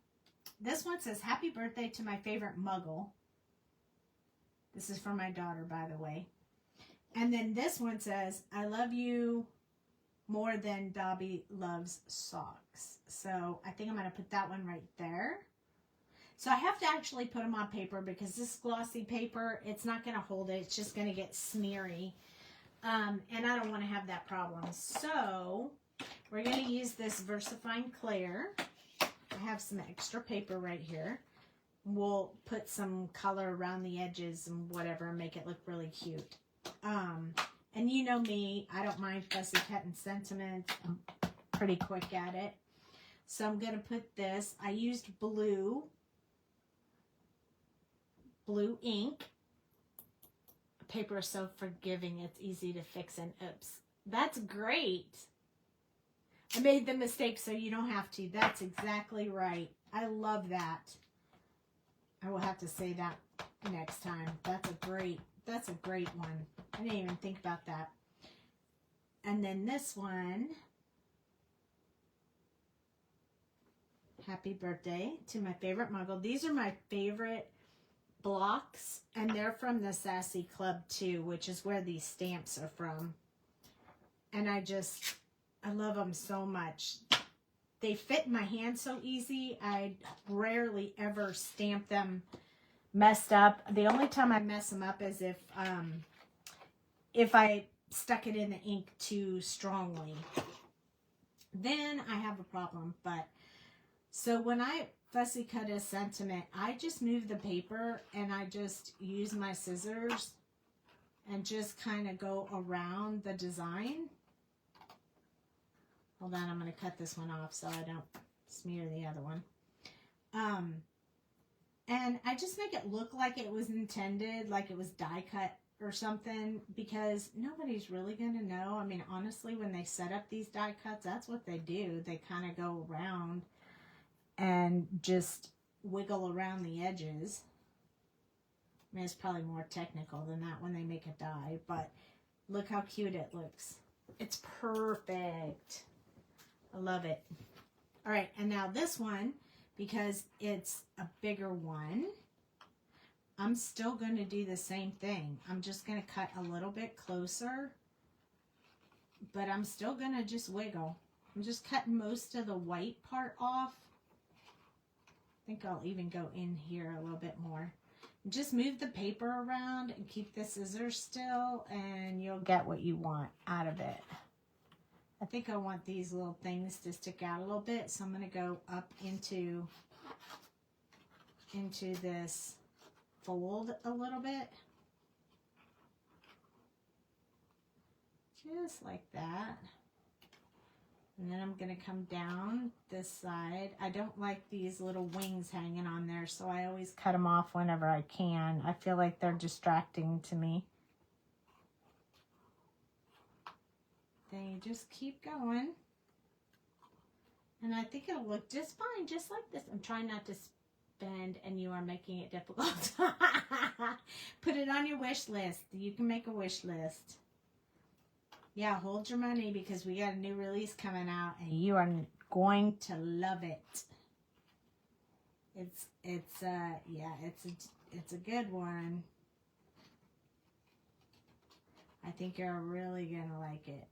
This one says, happy birthday to my favorite muggle. This is for my daughter, by the way. And then this one says, I love you more than Dobby loves socks. So I think I'm going to put that one right there. So I have to actually put them on paper because this glossy paper, it's not going to hold it. It's just going to get smeary. And I don't want to have that problem. So we're going to use this VersaFine Clear. I have some extra paper right here. We'll put some color around the edges and whatever and make it look really cute. And you know me, I don't mind fussy cutting sentiments. I'm pretty quick at it. So I'm going to put this. I used blue ink. Paper is so forgiving. It's easy to fix and oops. That's great. I made the mistake so you don't have to. That's exactly right. I love that. I will have to say that next time. That's That's a great one. I didn't even think about that. And then this one, happy birthday to my favorite muggle. These are my favorite blocks, and they're from the Sassy Club too, which is where these stamps are from. And I love them so much. They fit in my hand so easy. I rarely ever stamp them messed up. The only time I mess them up is if I stuck it in the ink too strongly. Then I have a problem. But so when I fussy cut a sentiment, I just move the paper and I just use my scissors and just kind of go around the design. Hold on, I'm going to cut this one off so I don't smear the other one. And I just make it look like it was intended, like it was die cut or something, because nobody's really going to know. I mean, honestly, when they set up these die cuts, that's what they do. They kind of go around and just wiggle around the edges. I mean, it's probably more technical than that when they make a die, but look how cute it looks. It's perfect. I love it. All right, and now this one, because it's a bigger one, I'm still going to do the same thing. I'm just going to cut a little bit closer, but I'm still going to just wiggle. I'm just cutting most of the white part off. I think I'll even go in here a little bit more. Just move the paper around and keep the scissors still, and you'll get what you want out of it. I think I want these little things to stick out a little bit, so I'm going to go up into this fold a little bit. Just like that. And then I'm going to come down this side. I don't like these little wings hanging on there, so I always cut them off whenever I can. I feel like they're distracting to me. Then you just keep going. And I think it'll look just fine, just like this. I'm trying not to spend, and you are making it difficult. Put it on your wish list. You can make a wish list. Yeah, hold your money because we got a new release coming out and you are going to love it. It's a good one. I think you're really gonna like it.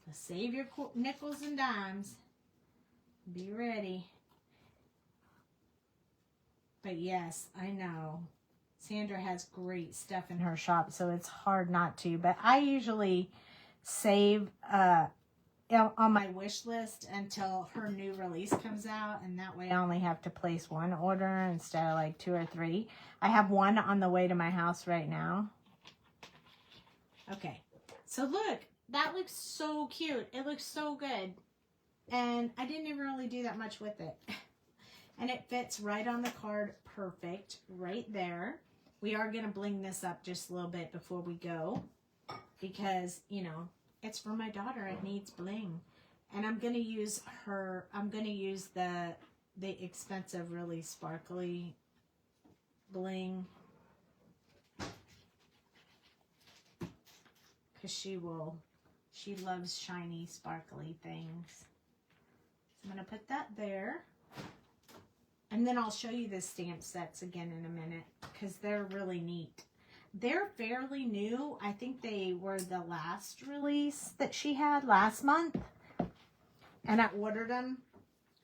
So save your nickels and dimes. Be ready. But yes, I know. Sandra has great stuff in her shop, so it's hard not to. But I usually save on my wish list until her new release comes out, and that way I only have to place one order instead of like 2 or 3. I have one on the way to my house right now. Okay, so look, that looks so cute. It looks so good, and I didn't even really do that much with it. And it fits right on the card, perfect, right there. We are going to bling this up just a little bit before we go because, you know, it's for my daughter. It needs bling. And I'm going to use the expensive, really sparkly bling because she loves shiny, sparkly things. So I'm going to put that there. And then I'll show you the stamp sets again in a minute because they're really neat. They're fairly new. I think they were the last release that she had last month. And I ordered them.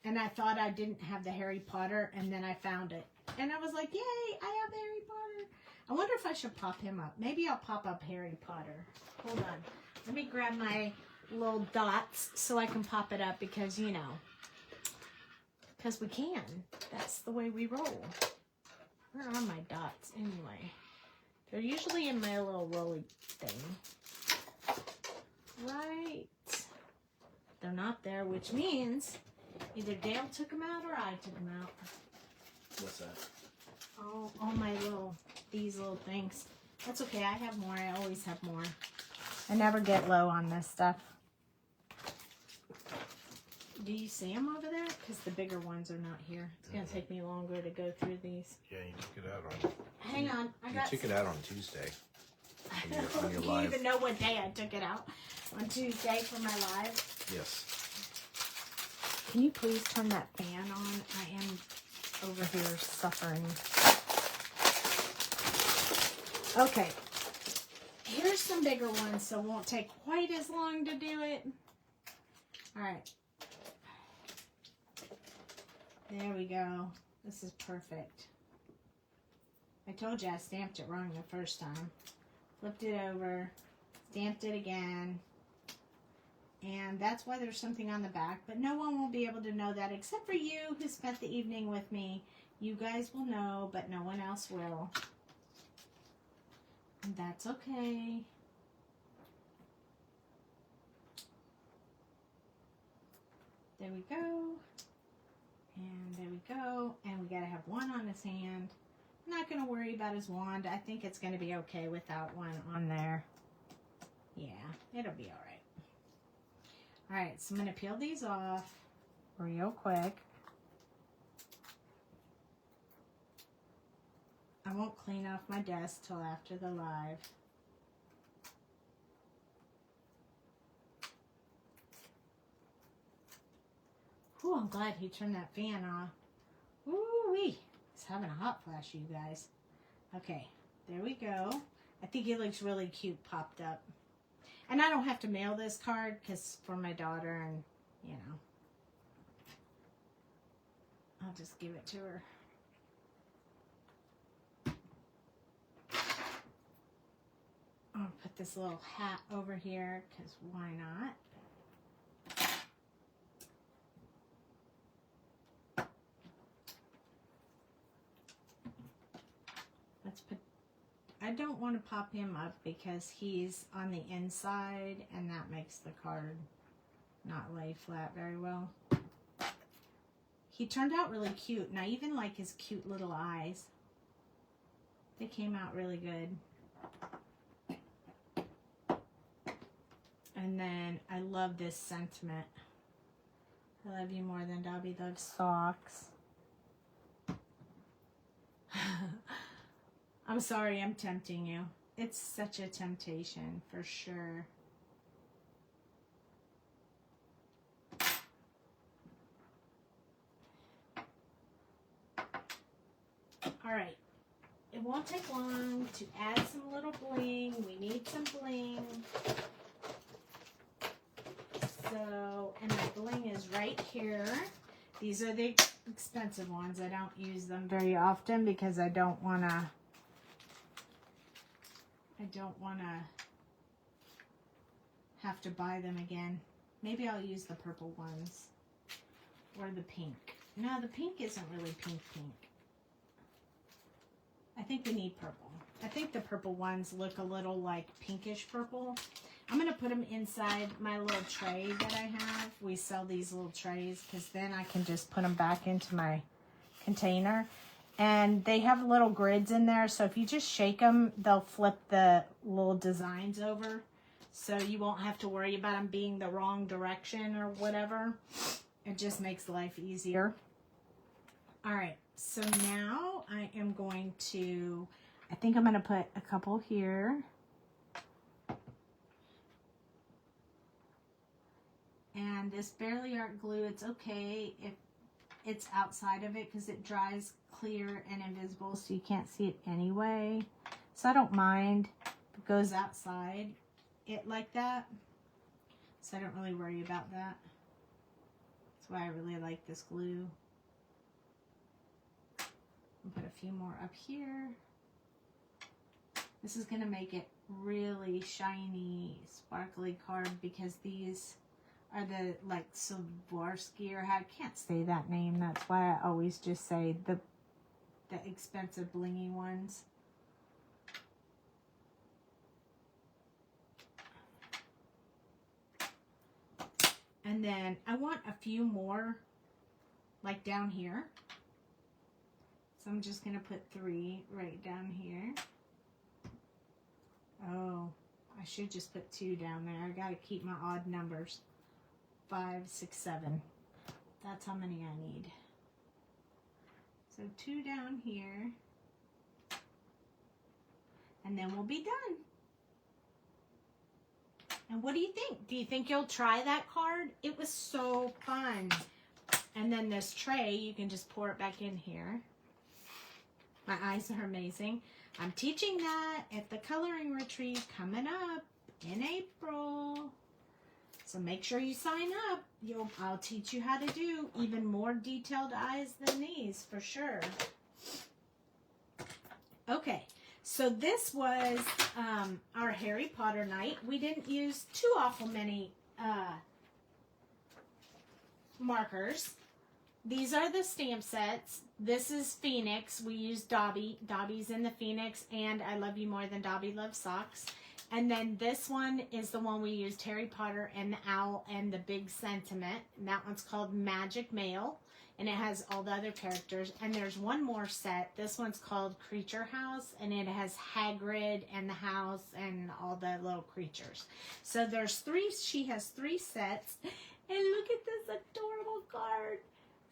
And I thought I didn't have the Harry Potter. And then I found it. And I was like, yay, I have Harry Potter. I wonder if I should pop him up. Maybe I'll pop up Harry Potter. Hold on. Let me grab my little dots so I can pop it up because, you know. Because we can. That's the way we roll. Where are my dots anyway? They're usually in my little rolly thing. Right. They're not there, which means either Dale took them out or I took them out. What's that? Oh, all my these little things. That's okay. I have more. I always have more. I never get low on this stuff. Do you see them over there? Because the bigger ones are not here. It's going to take me longer to go through these. Yeah, you took it out on. Hang on. You took it out on Tuesday. On your You live. even know what day I took it out? On Tuesday for my live? Yes. Can you please turn that fan on? I am over here suffering. Okay. Here's some bigger ones, so it won't take quite as long to do it. All right. There we go. This is perfect. I told you I stamped it wrong the first time. Flipped it over, stamped it again. And that's why there's something on the back, but no one will be able to know that except for you who spent the evening with me. You guys will know, but no one else will. And that's okay. There we go. And there we go. And we gotta have one on his hand. I'm not gonna worry about his wand. I think it's gonna be okay without one on there. Yeah, it'll be all right. All right, so I'm gonna peel these off real quick. I won't clean off my desk till after the live. Whew, I'm glad he turned that fan off. Ooh-wee. He's having a hot flash, you guys. Okay, there we go. I think he looks really cute popped up. And I don't have to mail this card because for my daughter and, you know. I'll just give it to her. I'll put this little hat over here because why not? Let's put, I don't want to pop him up because he's on the inside and that makes the card not lay flat very well. He turned out really cute and I even like his cute little eyes. They came out really good. And then I love this sentiment. I love you more than Dobby loves socks. I'm sorry I'm tempting you. It's such a temptation for sure. All right. It won't take long to add some little bling. We need some bling. So, and my bling is right here. These are the expensive ones. I don't use them very often because I don't want to have to buy them again. Maybe I'll use the purple ones or the pink. No, the pink isn't really pink. I think we need purple. I think the purple ones look a little like pinkish purple. I'm going to put them inside my little tray that I have. We sell these little trays because then I can just put them back into my container. And they have little grids in there, so if you just shake them, they'll flip the little designs over. So you won't have to worry about them being the wrong direction or whatever. It just makes life easier. All right, so now I am going to, I think I'm going to put a couple here. And this Barely Art glue, it's okay if it's outside of it because it dries clear and invisible so you can't see it anyway. So I don't mind if it goes outside it like that. So I don't really worry about that. That's why I really like this glue. I'll put a few more up here. This is going to make it really shiny, sparkly card because these are the like Swarovski or I can't say that name. That's why I always just say the expensive blingy ones. And then I want a few more like down here. So I'm just going to put 3 right down here. Oh, I should just put 2 down there. I got to keep my odd numbers. 5, 6, 7. That's how many I need. So 2 down here. And then we'll be done. And what do you think? Do you think you'll try that card? It was so fun. And then this tray, you can just pour it back in here. My eyes are amazing. I'm teaching that at the coloring retreat coming up in April. So make sure you sign up. I'll teach you how to do even more detailed eyes than these for sure. Okay, so this was our Harry Potter night. We didn't use too awful many markers. These are the stamp sets. This is Phoenix. We used Dobby. Dobby's in the Phoenix, and I Love You More Than Dobby Loves Socks. And then this one is the one we used, Harry Potter and the Owl and the Big Sentiment. And that one's called Magic Mail, and it has all the other characters. And there's one more set. This one's called Creature House, and it has Hagrid and the house and all the little creatures. So there's 3. She has 3 sets. And look at this adorable card.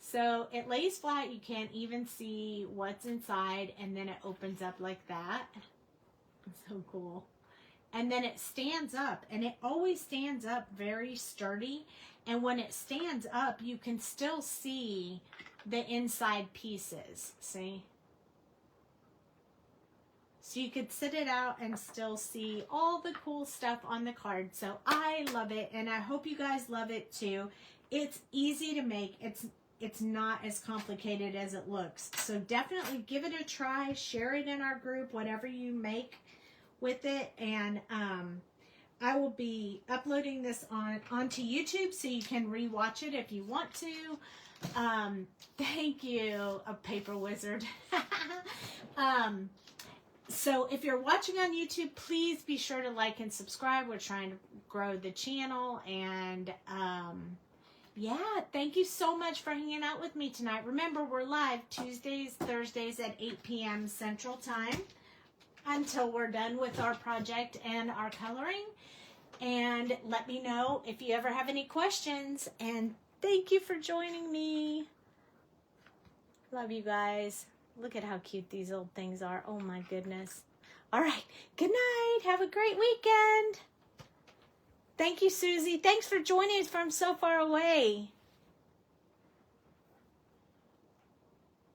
So it lays flat. You can't even see what's inside. And then it opens up like that. It's so cool. And then it stands up. And it always stands up very sturdy. And when it stands up, you can still see the inside pieces. See? So you could sit it out and still see all the cool stuff on the card. So I love it. And I hope you guys love it too. It's easy to make. It's not as complicated as it looks. So definitely give it a try. Share it in our group, whatever you make with it. And I will be uploading this onto YouTube so you can rewatch it if you want to. Thank you, a paper wizard. So if you're watching on YouTube, please be sure to like and subscribe. We're trying to grow the channel. And yeah, thank you so much for hanging out with me tonight. Remember, we're live Tuesdays, Thursdays at 8 p.m. Central Time until we're done with our project and our coloring. And let me know if you ever have any questions. And thank you for joining me. Love you guys. Look at how cute these old things are. Oh my goodness. All right. Good night. Have a great weekend. Thank you, Susie. Thanks for joining us from so far away.